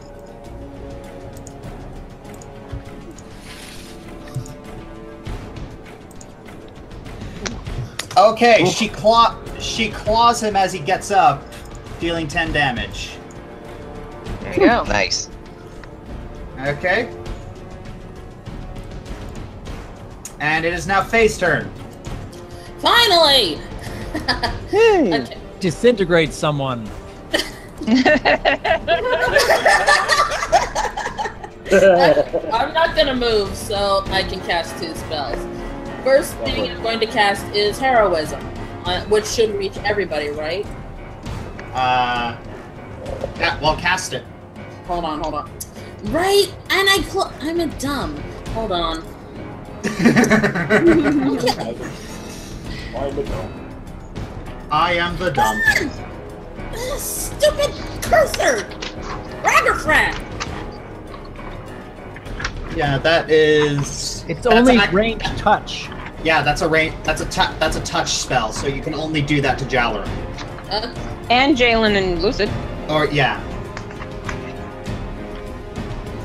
Okay, she claws him as he gets up, dealing 10 damage. There you go. Nice. Okay. And it is now Faye's turn. Finally! Hey! Okay. Disintegrate someone. I'm not gonna move, so I can cast 2 spells. First thing I'm going to cast is Heroism, which should reach everybody, right? Yeah, well, cast it. Hold on. Right, and I'm a dumb. Hold on. Okay. I am the dumb. Stupid cursor! Raggerfrat! Yeah, that is. It's only range touch. Yeah, that's a range. That's a touch spell, so you can only do that to Jalarin. And Jalen and Lucid. Or yeah.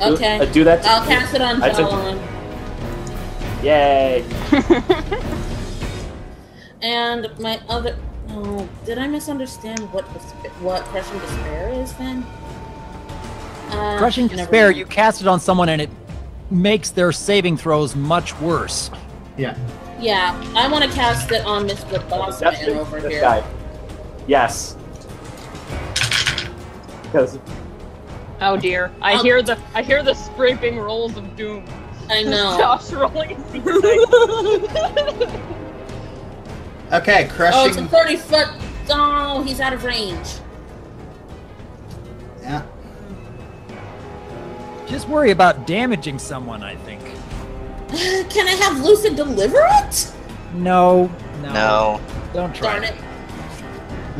Okay. Do that. I'll cast it on Jalarin. Yay! And my other. Oh, did I misunderstand what Crushing Despair is then? Crushing Despair, you cast it on someone and it makes their saving throws much worse. Yeah. Yeah, I want to cast it on Mr. Bossman over this here. guy. Yes. Because. Oh dear! I hear the scraping rolls of doom. I know. Josh rolling his d6. Okay, crushing. Oh, it's a 30-foot. Oh, he's out of range. Yeah. Just worry about damaging someone, I think. Can I have Lucid deliver it? No. Don't try. Darn it.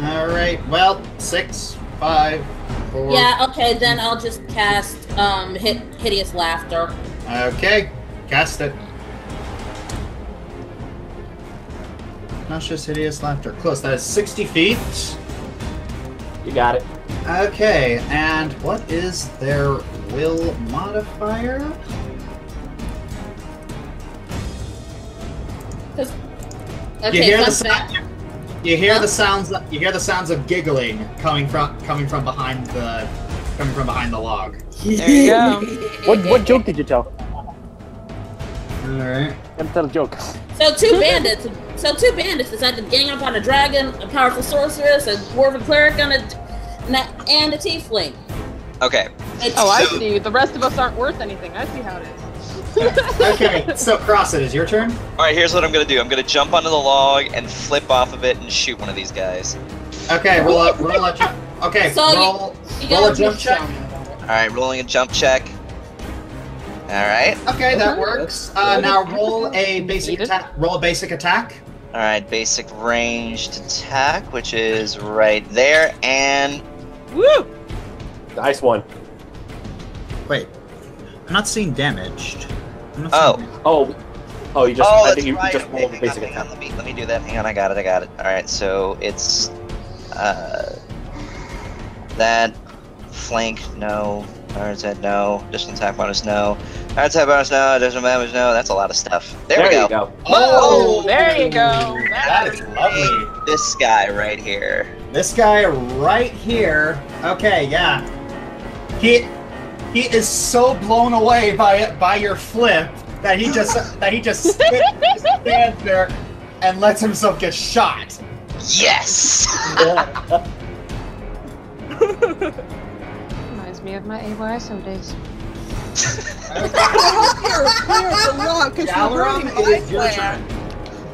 Alright, well, 6, 5, 4. Yeah, okay, then I'll just cast Hideous Laughter. Okay, cast it. Not just Hideous Laughter. Close, that is 60 feet. You got it. Okay, and what is their will modifier? Okay, You hear the sounds. You hear the sounds of giggling coming from behind the log. There you go. What joke did you tell? All right. I'm tell a joke. So two bandits decided to gang up on a dragon, a powerful sorceress, a dwarven cleric, and a tiefling. Okay. Oh, I see. The rest of us aren't worth anything. I see how it is. Okay, so Cross, it is your turn. Alright, here's what I'm gonna do. I'm gonna jump onto the log and flip off of it and shoot one of these guys. Okay, roll a jump. Okay, So roll a jump check. Alright, rolling a jump check. Alright. Okay, that works. Now roll a basic attack. Roll a basic attack. Alright, basic ranged attack, which is right there, and... Woo! Nice one. Wait, I'm not seeing damaged. Oh, you just. oh, I that's think you right. just rolled Okay, the basic hang on, attack. let me do that. Hang on, I got it. Alright, so it's... that... Flank, no. Hard attack, no. Additional attack bonus, no. Hard attack bonus, no. Additional damage, no. That's a lot of stuff. There we go. You go. Oh, there you go. That is lovely. This guy right here. This guy right here. Okay, yeah. He is so blown away by your flip that he just stands there and lets himself get shot. Yes! Reminds me of my AYSO days. Galaram, it is your turn.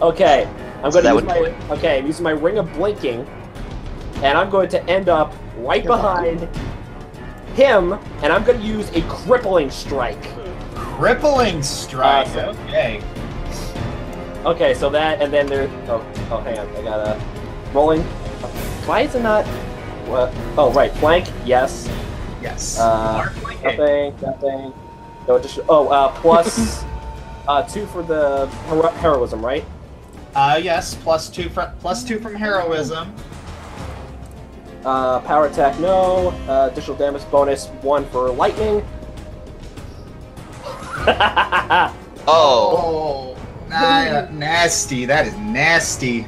Okay, I'm going That to use I'm using my ring of blinking, and I'm going to end up right behind him, and I'm going to use a crippling strike. Crippling strike. Okay. Okay, so that, and then there. Oh, hang on, I gotta rolling. Why is it not? What? Oh, right, flank. Yes. Yes. Nothing. No, just plus 2 for the heroism, right? Yes. +2 from heroism. Power attack, no. Additional damage bonus, 1 for lightning. Oh, nasty. That is nasty.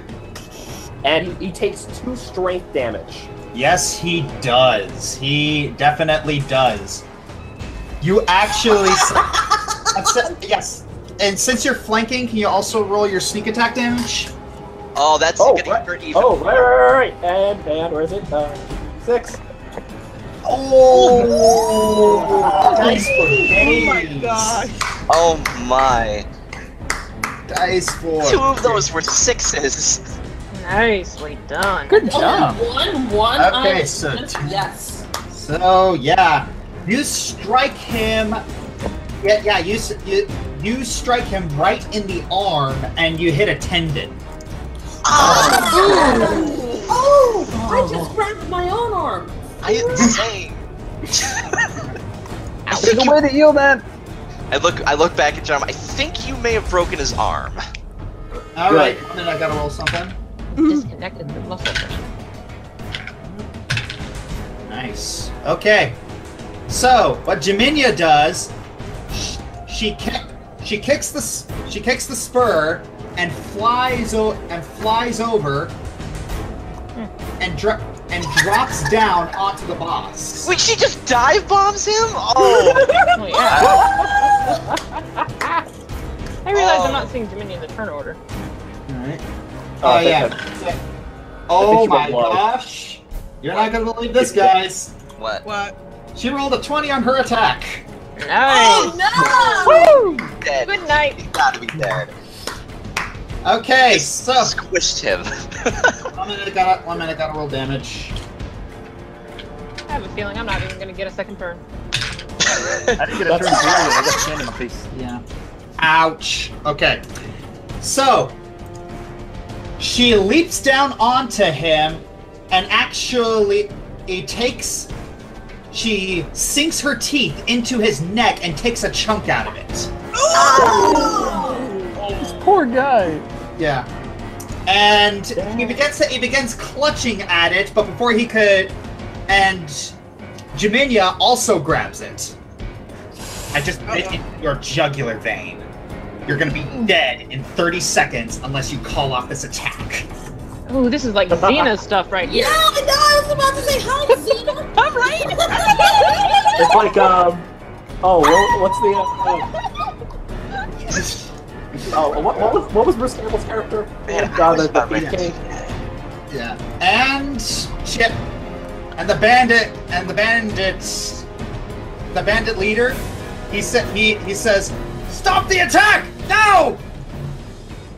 And he takes 2 strength damage. Yes, he does. He definitely does. You actually... yes. And since you're flanking, can you also roll your sneak attack damage? Oh, that's getting hurt even. Oh, right. And where is it? 6. Oh! Dice for days. Oh my god. Oh my. Dice for... 2 of those were 6s. Nicely done. Good job. One. Okay, so... Yes. So, yeah. You strike him... Yeah, you strike him right in the arm, and you hit a tendon. Oh! I just grabbed my own arm. I didn't say. There's a way to heal that. I look back at John. I think you may have broken his arm. All right, then I gotta roll something. Disconnected the muscle. Nice. Okay. So what Jaminia does, she kicks the spur and flies over and drops down onto the boss. Wait, she just dive bombs him? Oh. Oh yeah. I realize I'm not seeing Dominion in the turn order. Alright. Oh yeah. Oh my gosh. You're not gonna believe this, guys. What? She rolled a 20 on her attack. Nice. Oh Woo! Dead. Good night. He gotta be dead. Okay, so Squished him. one minute, gotta roll damage. I have a feeling I'm not even gonna get a second turn. I didn't get a turn 0. I got sand in my face. Yeah. Ouch. Okay. So she leaps down onto him and actually she sinks her teeth into his neck and takes a chunk out of it. This poor guy. Yeah. And he begins clutching at it, but before he could, and Jaminia also grabs it. I just bit into your jugular vein. You're gonna be dead in 30 seconds unless you call off this attack. Oh, this is like Xena stuff right here. Yeah, I know. I was about to say, hi, Xena. I'm right. It's like, what's the, what was Bruce Campbell's character? Man, God, the Batman. King. Yeah. And Chip and the bandit leader, he says, "Stop the attack! Now!"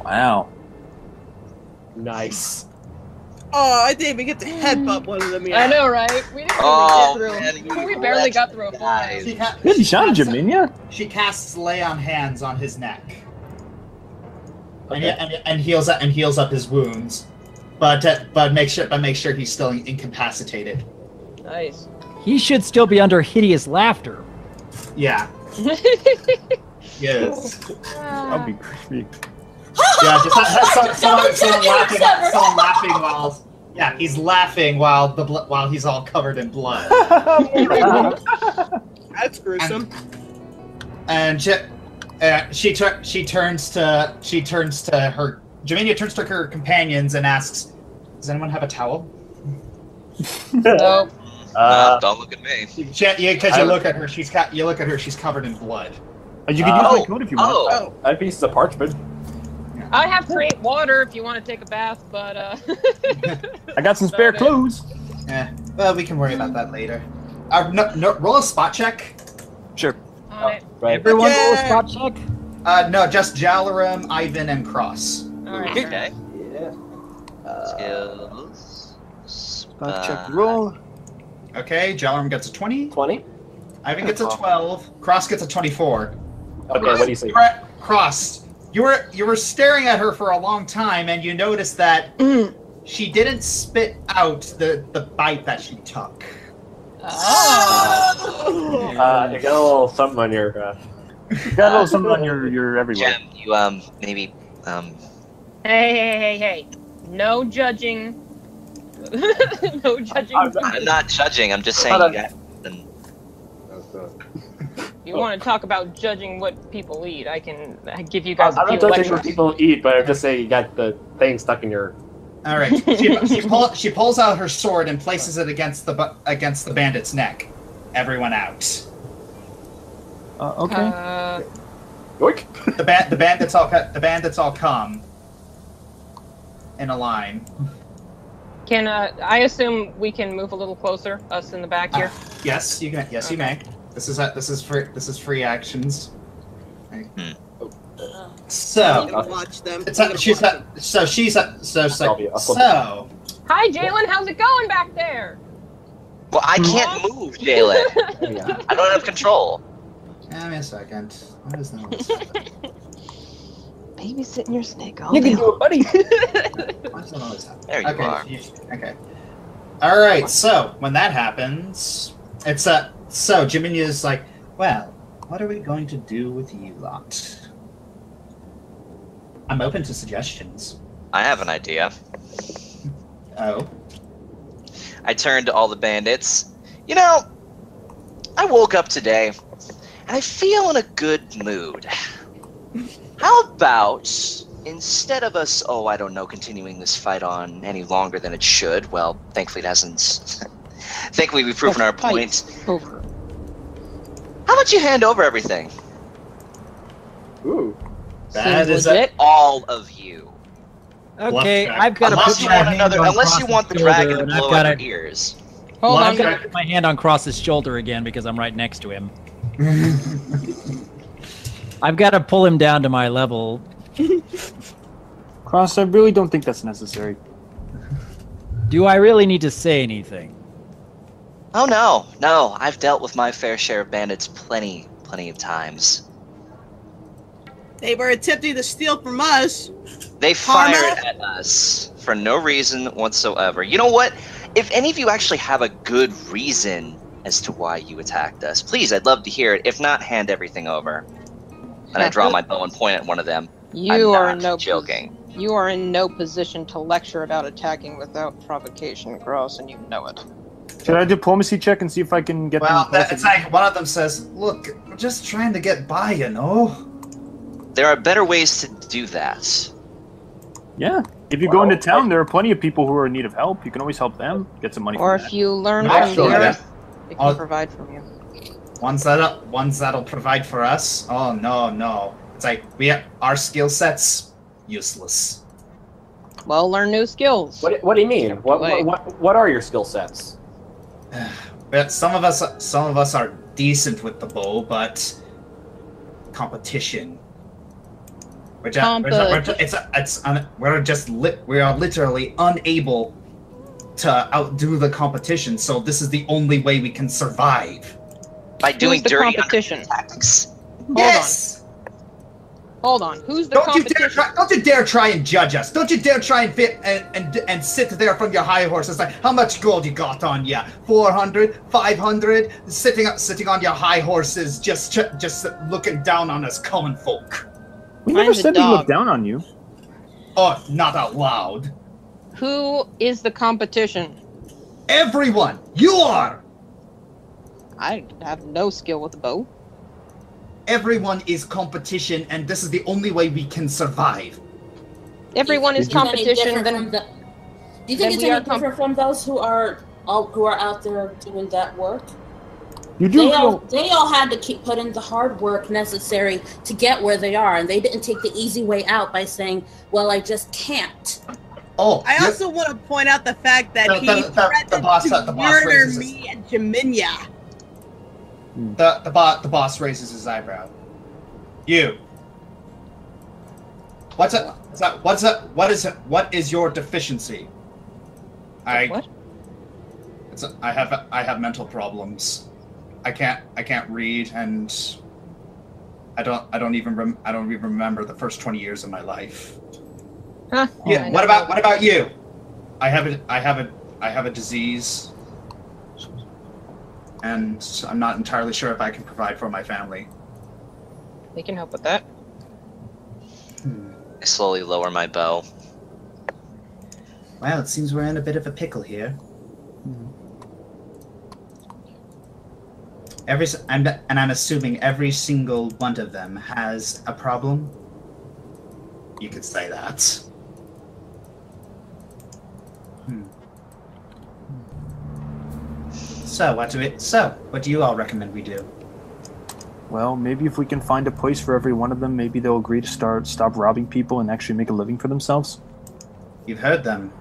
Wow. Nice. Oh, I didn't even get to headbutt one of them yet. I know, right? We didn't even get through. We barely got through a full round. Good job, Jaminia. She casts lay on hands on his neck. Okay. And heals up his wounds, but make sure he's still incapacitated. Nice. He should still be under hideous laughter. Yeah. Yes. That'd be creepy. Yeah. Just someone laughing while. Yeah, he's laughing while he's all covered in blood. That's gruesome. And Jaminia turns to her companions and asks, "Does anyone have a towel?" Nope. Don't look at me. Because you look at her, she's covered in blood. You can use my code if you want. Oh, I have pieces of parchment. I have create water if you want to take a bath, but I got some spare clothes. Yeah. Well, we can worry about that later. Roll a spot check. Sure. on it. Right. Everyone roll a spot check. No, just Jalaram, Ivan, and Cross. All right. Okay. Yeah. Skills. Spot check roll. Okay, Jalaram gets a 20. 20? Ivan gets a 12. Cross gets a 24. Okay, what do you say? Cross, you were staring at her for a long time, and you noticed that she didn't spit out the bite that she took. Oh. You got a little something on your. You got a little something on your everywhere. Gem, you maybe Hey. No judging. No judging. I'm not judging. I'm just saying. You want to talk about judging what people eat? I can give you guys. I'm a few not judging lectures. what people eat, but I'm just saying you got the thing stuck in your. All right. She pulls out her sword and places it against the bandit's neck. Everyone out. Okay. Yoink. The bandits all come in a line. Can I assume we can move a little closer? Us in the back here. Yes, you can. Yes, okay. you may. This is free actions. So watch them. she's like, so. Hi, Jalen. How's it going back there? Well, I can't move, Jalen. I don't have control. Give me a second. What is that? Babysitting your snake all You day can do it, buddy. Why does that always happen? There you are. Okay. All right. So when that happens, it's so Jiminy is like, well, what are we going to do with you lot? I'm open to suggestions. I have an idea. Oh. I turned to all the bandits. You know, I woke up today, and I feel in a good mood. How about, instead of us, I don't know, continuing this fight on any longer than it should, well, thankfully it hasn't. Thankfully we've proven our point. Over. How about you hand over everything? Ooh. That is legit. All of you. Okay, Left I've got to Unless put you my want hand another, on unless you Cross's want the shoulder, dragon to and blow out your ears. Hold on. Left I'm gonna put my hand on Cross's shoulder again because I'm right next to him. I've got to pull him down to my level. Cross, I really don't think that's necessary. Do I really need to say anything? Oh no, I've dealt with my fair share of bandits plenty of times. They were attempting to steal from us. They Karma? fired at us for no reason whatsoever. You know what? If any of you actually have a good reason as to why you attacked us, please, I'd love to hear it. If not, hand everything over. And I draw my bow and point at one of them. You I'm are not joking. You are in no position to lecture about attacking without provocation, Cross, and you know it. Should I diplomacy check and see if I can get Well, them? it's like one of them says, "Look, we're just trying to get by, you know." There are better ways to do that. Yeah. If you go into town, there are plenty of people who are in need of help. You can always help them. Get some money Or from if that. you learn No, from sure, the yeah. earth, it can provide from you. Ones that'll provide for us. Oh no. It's like our skill sets useless. Well, learn new skills. What do you mean? What are your skill sets? But some of us are decent with the bow, but competition. We are literally unable to outdo the competition. So this is the only way we can survive. By doing the dirty competition? tactics. Yes. Hold on. Who's the competition? Don't you dare try and judge us. Don't you dare try and fit and sit there from your high horse. It's like, how much gold you got on ya? 400, 500, sitting on your high horses, just looking down on us common folk. We never Find the said we dog. looked down on you. Oh, not out loud. Who is the competition? Everyone, you are. I have no skill with a bow. Everyone is competition, and this is the only way we can survive. Everyone is competition. Then Do you think it's any different from those who are out there doing that work? You do. They all had to put in the hard work necessary to get where they are, and they didn't take the easy way out by saying, "Well, I just can't." Oh, I also want to point out the fact that he threatened the boss to murder raises me and Jaminia. The boss raises his eyebrow. You. What is your deficiency? what? I have mental problems. I can't read, and I don't even remember the first 20 years of my life. Huh? Yeah. What about you? I have a disease, and I'm not entirely sure if I can provide for my family. They can help with that. I slowly lower my bow. Well, it seems we're in a bit of a pickle here. I'm assuming every single one of them has a problem. You could say that. So what do you all recommend we do? Well, maybe if we can find a place for every one of them, maybe they'll agree to stop robbing people and actually make a living for themselves. You've heard them.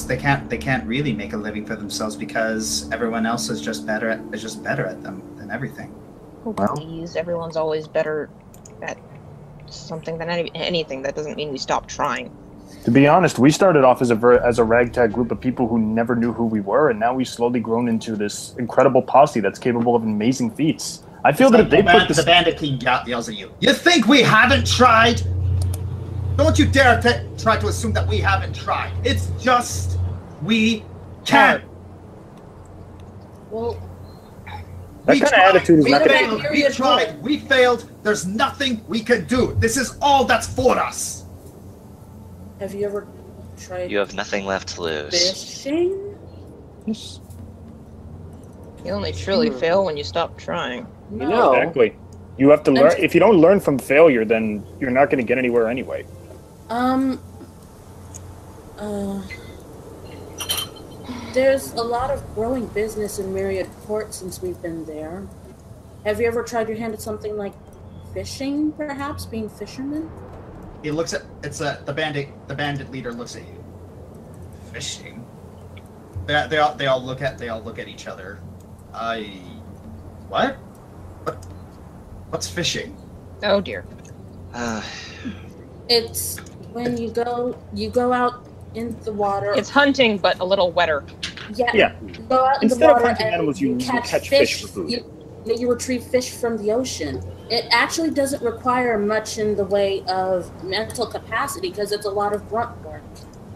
They can't really make a living for themselves because everyone else is just better at them than everything. Oh, please, everyone's always better at something than anything. That doesn't mean we stop trying. To be honest, we started off as a ragtag group of people who never knew who we were, and now we've slowly grown into this incredible posse that's capable of amazing feats. I feel that if they put the bandit king yells at you. You think we haven't tried? Don't you dare try to assume that we haven't tried. It's just we can't. Well, that kind of attitude is not going to. We tried. We failed. There's nothing we can do. This is all that's for us. Have you ever tried? You have nothing left to lose. Fishing? You only truly fail when you stop trying. You know. Exactly. You have to learn. If you don't learn from failure, then you're not going to get anywhere anyway. There's a lot of growing business in Myriad Port since we've been there. Have you ever tried your hand at something like fishing, perhaps? Being fishermen? He looks at the bandit leader looks at you. Fishing? They all look at each other. What? What's fishing? Oh dear. It's when you go out in the water. It's hunting, but a little wetter. Yeah. Yeah. You go out in Instead the water of hunting and animals, you catch fish for food. You retrieve fish from the ocean. It actually doesn't require much in the way of mental capacity because it's a lot of grunt work.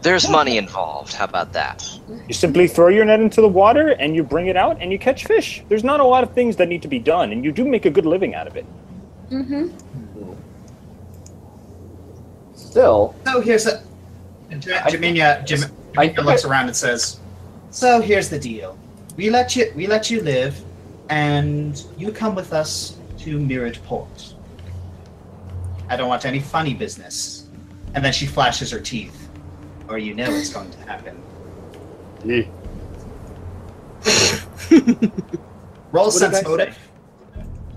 There's money involved. How about that? You simply throw your net into the water and you bring it out and you catch fish. There's not a lot of things that need to be done, and you do make a good living out of it. Mm-hmm. Still. So here's a. Jaminia looks around and says, "So here's the deal. We let you live, and you come with us to Myriad Port. I don't want any funny business." And then she flashes her teeth, or you know it's going to happen. Yeah. Roll sense motive.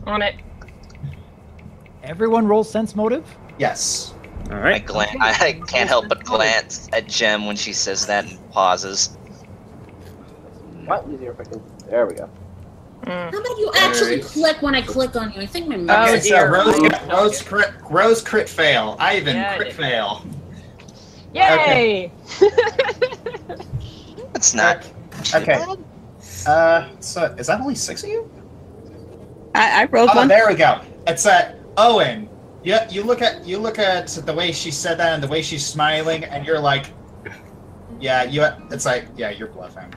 On it. Everyone roll sense motive? Yes. All right. I can't help but glance at Jem when she says that and pauses. What? Easier if I can. There we go. How about you actually click when I click on you? I think my Oh, mouse. Okay, so Rose crit fail. Ivan crit fail. Yay! It's not. Okay. So is that only 6 of you? I rolled one. There we go. It's Owen. You look at the way she said that and the way she's smiling, and you're like, yeah, it's like, yeah, you're bluffing.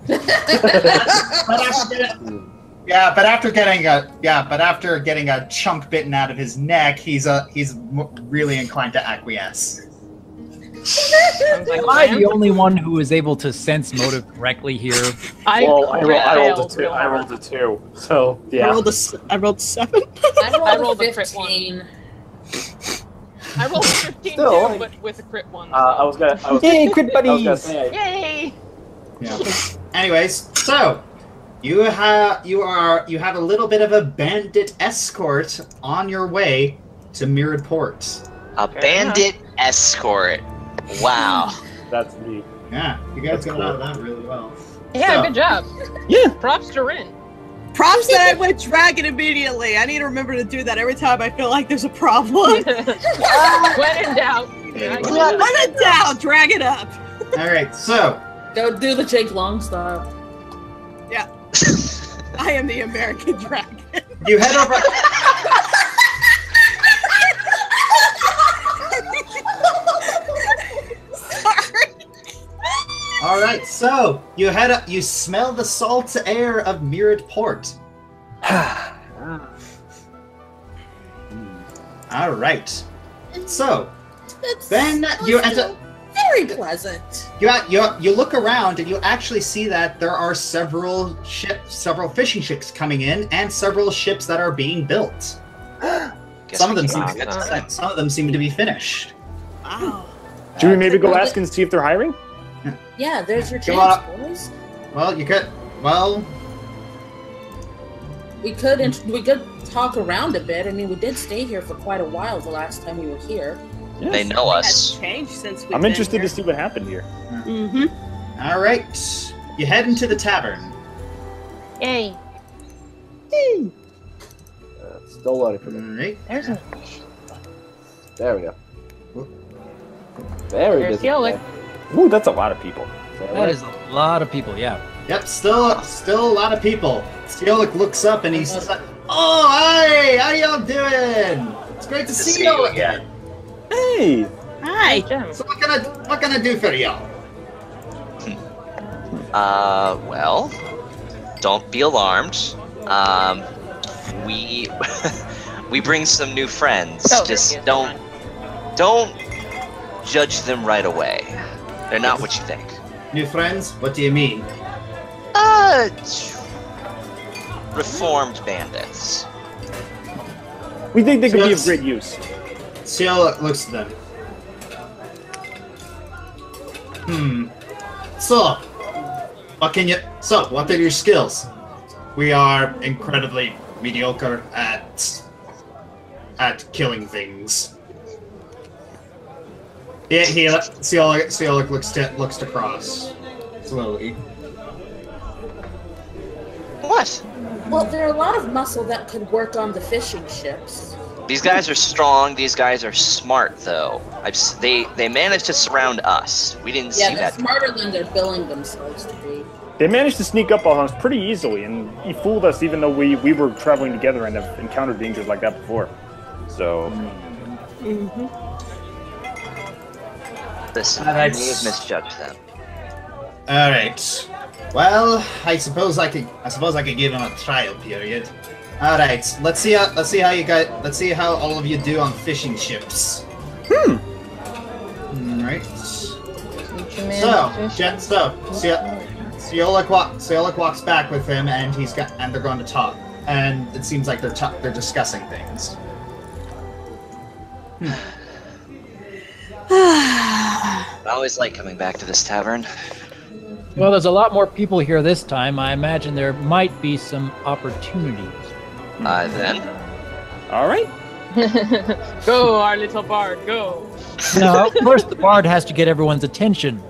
but after getting a chunk bitten out of his neck, he's really inclined to acquiesce. Am I the only one who is able to sense motive correctly here? I rolled a 2. So yeah. I rolled 7. I rolled a 15. I rolled 15 Still, too, but with a crit one. Yay, crit buddies! Yay! Yeah. Anyways, so you have a little bit of a bandit escort on your way to Myriad Port. A bandit escort. Wow. That's neat. Yeah, you guys got out of that really well. Yeah, good job. Yeah. Props to Rin. Props that I went dragon immediately. I need to remember to do that every time I feel like there's a problem. When in doubt. When in doubt, drag it up. All right, so Go do the Jake Long style. Yeah. I am the American dragon. you head over. All right, so you head up. You smell the salt air of Myriad Port. All right. So then you enter. very pleasant. You look around and you actually see that there are several fishing ships coming in, and several ships that are being built. Some of them seem to be finished. Wow. Should we maybe go ask and see if they're hiring? Yeah, there's your chance, boys. Well, you could. Well, we could talk around a bit. I mean, we did stay here for quite a while the last time we were here. Yes. They know us. Changed since we've I'm been interested here. to see what happened here. Mm-hmm. all right. You head into the tavern. Yay. Still loading for All me. right. There's a There we go. Very There's busy. Yolik. today. Ooh, that's a lot of people. That is a lot of people, yeah. Yep. Still a lot of people. Stiolik looks up and he says, "Oh, hi! How y'all doing? It's great to see you again. Hey! Hi. Gem. So what can I do for y'all?" Well, don't be alarmed. We we bring some new friends. Oh, Just yes, don't judge them right away. They're not what you think. New friends? What do you mean? Reformed bandits. We think they could be of Yes. great use. Stiolik looks at them. So, what are your skills? We are incredibly mediocre at killing things. Stiolik looks to Cross slowly. What? Well, there are a lot of muscle that could work on the fishing ships. These guys are strong. These guys are smart, though. They managed to surround us. We didn't Yeah, see they're that. smarter than they're billing themselves to be. They managed to sneak up on us pretty easily, and he fooled us even though we were traveling together and have encountered dangers like that before. So, Mm-hmm. Listen, All I right. may have misjudged them. All right. Well, I suppose I could give him a trial period. All right. Let's see how all of you do on fishing ships. All right. Stiolik walks back with him, and they're going to talk. And it seems like they're discussing things. I always like coming back to this tavern. Well, there's a lot more people here this time. I imagine there might be some opportunities. Then. all right. Go, our little bard, go. Now, first the bard has to get everyone's attention,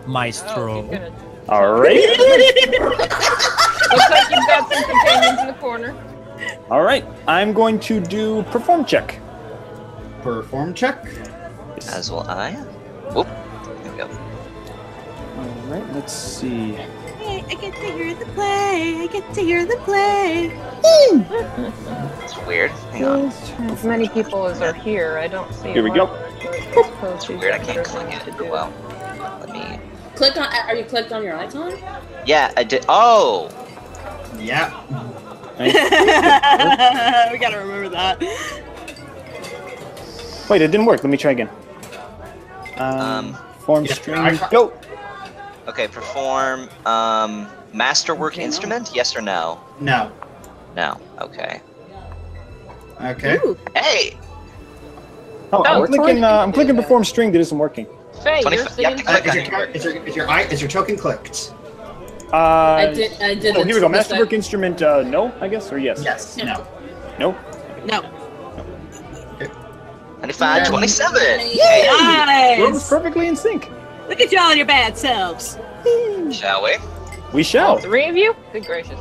Maestro. Oh, good. All right. Looks like you've got some companions in the corner. All right. I'm going to do perform check. Perform check. As will I. Whoop. There we go. All right. Let's see. Hey, I get to hear the play. I get to hear the play. It's weird. Hang on. As many people as are here, I don't see. Here we go. It's weird. I can't click it. Well, let me. Click on. Are you clicked on your icon? Yeah, I did. Oh. Yeah. We gotta remember that. Wait, it didn't work. Let me try again. Form Yeah, string. icon. Go. Okay. Perform. Masterwork instrument? Yes or no? No. No. Okay. Okay. Ooh. Hey. Oh, I'm Oh, clicking. I'm clicking perform string. That isn't working. Faye, 20 you're you have to singing. click Is your token clicked? I did. Oh, here we go. this- Masterwork instrument. No, I guess, or yes. Yes. No. No. No. 25, 27. We're Nice. perfectly in sync. Look at y'all and your bad selves. Shall we? We shall. Three of you? Good gracious.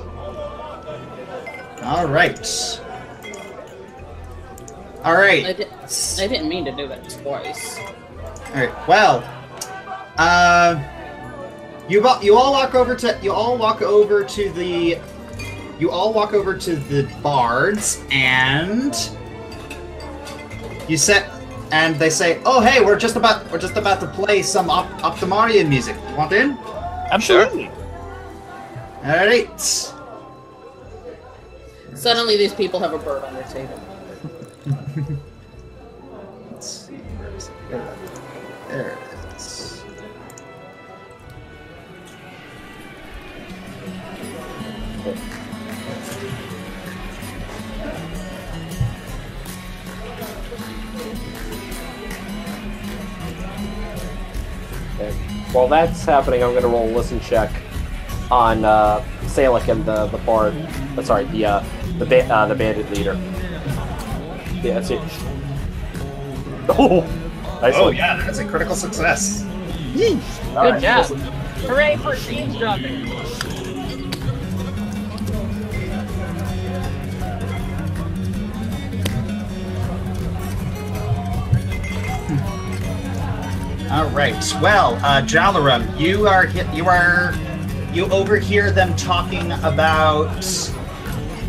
All right. All I, right. I didn't mean to do that twice. All right. Well, you all walk over to the bards, and they say, "Oh, hey, we're just about to play some Optimarian music. Want in?" Absolutely. All right. Suddenly, these people have a bird on their table. Let's see. Where is it? There it is. Okay. While that's happening, I'm gonna roll a listen check on Salic and the bard. Sorry, the bandit leader. Yeah, that's it. Oh, nice Oh one. yeah, that's a critical success. Good Alright, job. listen. Hooray for eavesdropping. All right. Well, Jalaram, you overhear them talking about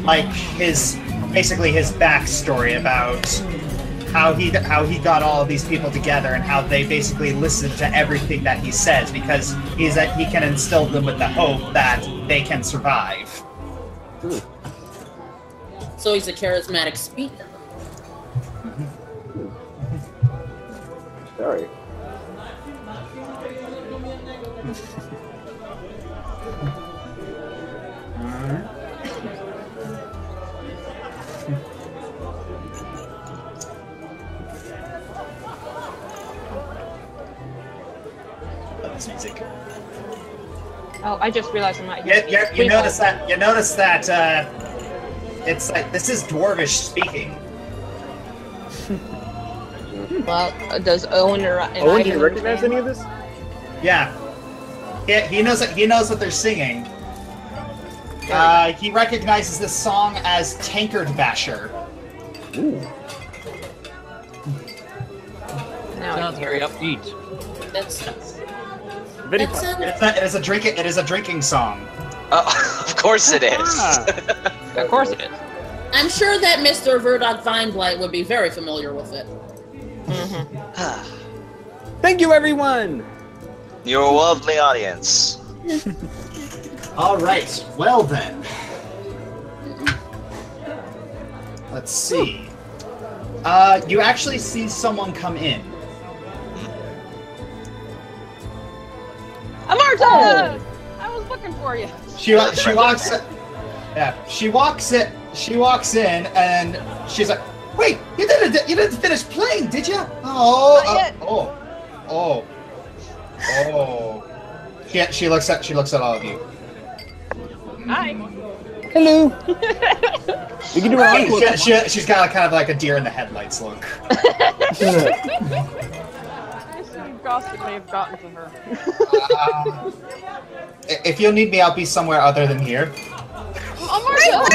like his backstory about how he got all of these people together and how they basically listen to everything that he says because he can instill them with the hope that they can survive. So he's a charismatic speaker. Sorry. This music. Oh, I just realized I'm not. You notice that it's like this is Dwarvish speaking. Well, does Owen or Owen, do you recognize any of this? Yeah. He knows what they're singing. He recognizes this song as Tankard Basher. Ooh. Now I Sounds can hear very it. upbeat. That's Very That's fun. It is a drinking song. Of course it is. Ah. Of course it is. I'm sure that Mr. Verdok Vineblight would be very familiar with it. Thank you, everyone. You're a lovely audience. All right. Well then, let's see. You actually see someone come in. Amarta! I was looking for you. She walks. Yeah, she walks in, and she's like, "Wait, you didn't finish playing, did you? Oh, Not yet. Yeah, she looks at all of you. Hi. Hello. We can do an encore. She's got kind of like a deer in the headlights look. I assume gossip may have gotten to her. If you'll need me, I'll be somewhere other than here. Amarta!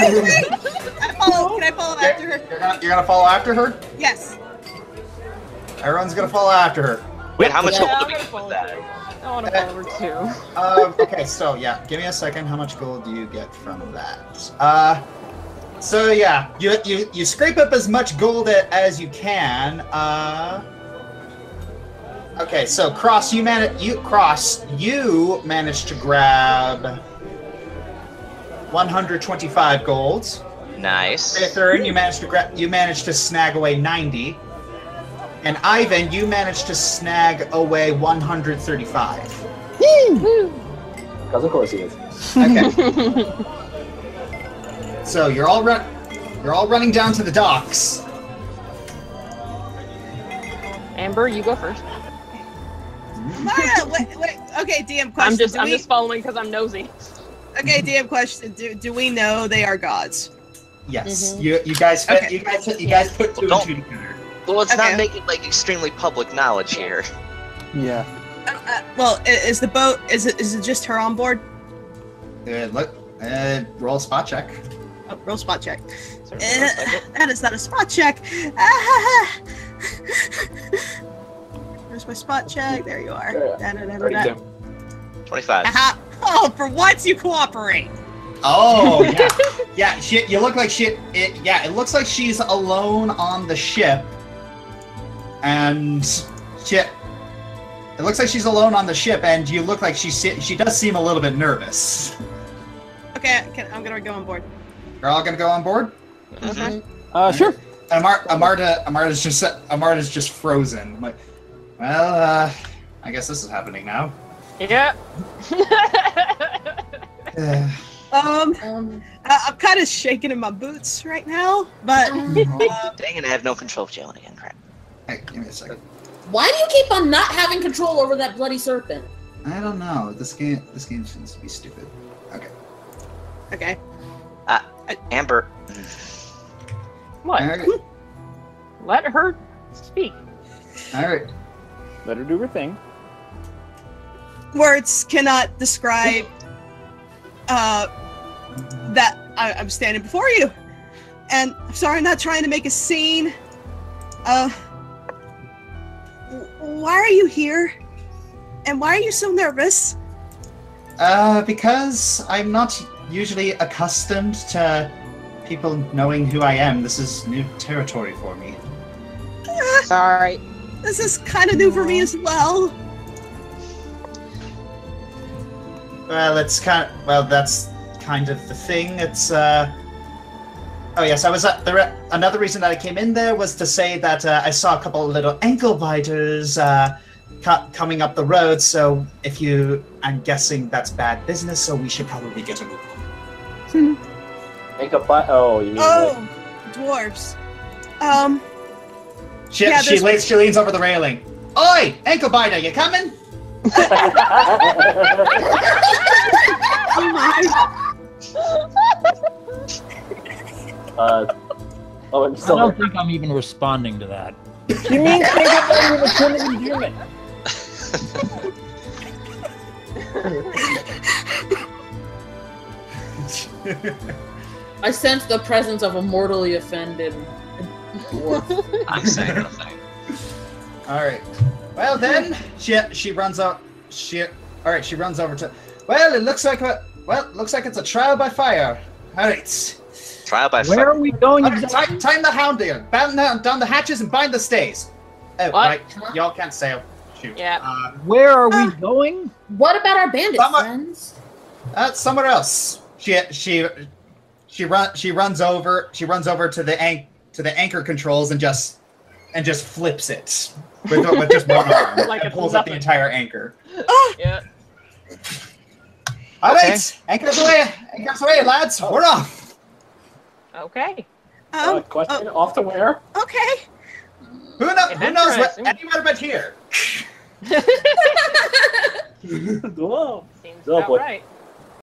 Can I follow after her? You're gonna follow after her? Yes. Everyone's gonna follow after her. Wait, how much Yeah, gold I'm do we gonna get follow with that? I want to follow her too. Okay, so yeah, give me a second. How much gold do you get from that? So yeah, you scrape up as much gold as you can. Okay, so Cross, you managed to grab 125 golds. Nice. Third, you managed to snag away 90. And Ivan, you managed to snag away 135. Because of course he is. Okay. So you're all running down to the docks. Amber, you go first. Mara, wait. Okay, DM question. I'm just following because I'm nosy. Okay, DM question. Do we know they are gods? Yes. Mhm. You guys Okay. you guys put two and two together. Well, let's Okay. not make it like extremely public knowledge here. Yeah. Well, is the boat? Is it just her on board? Roll a spot check. Oh, roll spot check. Sorry, one second. That is not a spot check. Where's my spot check? There you are. Da-da-da-da-da. 25. Aha. Oh, for once you cooperate. Oh yeah, yeah. You look like shit. It looks like she's alone on the ship, and shit. It looks like she's alone on the ship, and you look like she does seem a little bit nervous. Okay, I'm gonna go on board. You're all gonna go on board. Okay. Sure. Amarta's just frozen. I'm like, well, I guess this is happening now. Yeah. I'm kind of shaking in my boots right now, but Dang it, I have no control of Jalen again. Crap. Hey, give me a second. Why do you keep on not having control over that bloody serpent? I don't know. This game seems to be stupid. Okay. okay. Amber. What? All right. Let her speak. All right. Let her do her thing. Words cannot describe that I'm standing before you. And I'm sorry, I'm not trying to make a scene. Why are you here? And why are you so nervous? Because I'm not usually accustomed to people knowing who I am. This is new territory for me. Sorry. This is kind of new for me as well. Well, that's kind of the thing. It's Oh yes, I was another reason that I came in there was to say that I saw a couple of little ankle biters coming up the road. So I'm guessing that's bad business. So we should probably get a move on. Ankle bite. Oh, you mean? Oh, dwarves. She leans over the railing. Oi, ankle biter, you coming? Oh my! I'm I still. don't think I'm even responding to that. She means take it better than a primitive human. I sense the presence of a mortally offended dwarf. I'm saying nothing. All right. Well then, she runs out. She runs over to. Well, it looks like it's a trial by fire. All right. Trial by Where fire. are we going All right, exactly? time the hound there. Batten down the hatches and bind the stays. Oh, What? right. Y'all can't sail. Shoot. Yeah. Where are we going? What about our bandit Someone- friends? Somewhere else. She runs over to the anchor controls and just flips it with just one arm. Like and it's pulls up the nothing. entire anchor. Yeah. All right, anchors away, lads. We're off. Okay. Question. Off to where? Okay. Who knows what Interesting. anywhere but here. Whoa. Seems Oh, about boy. right.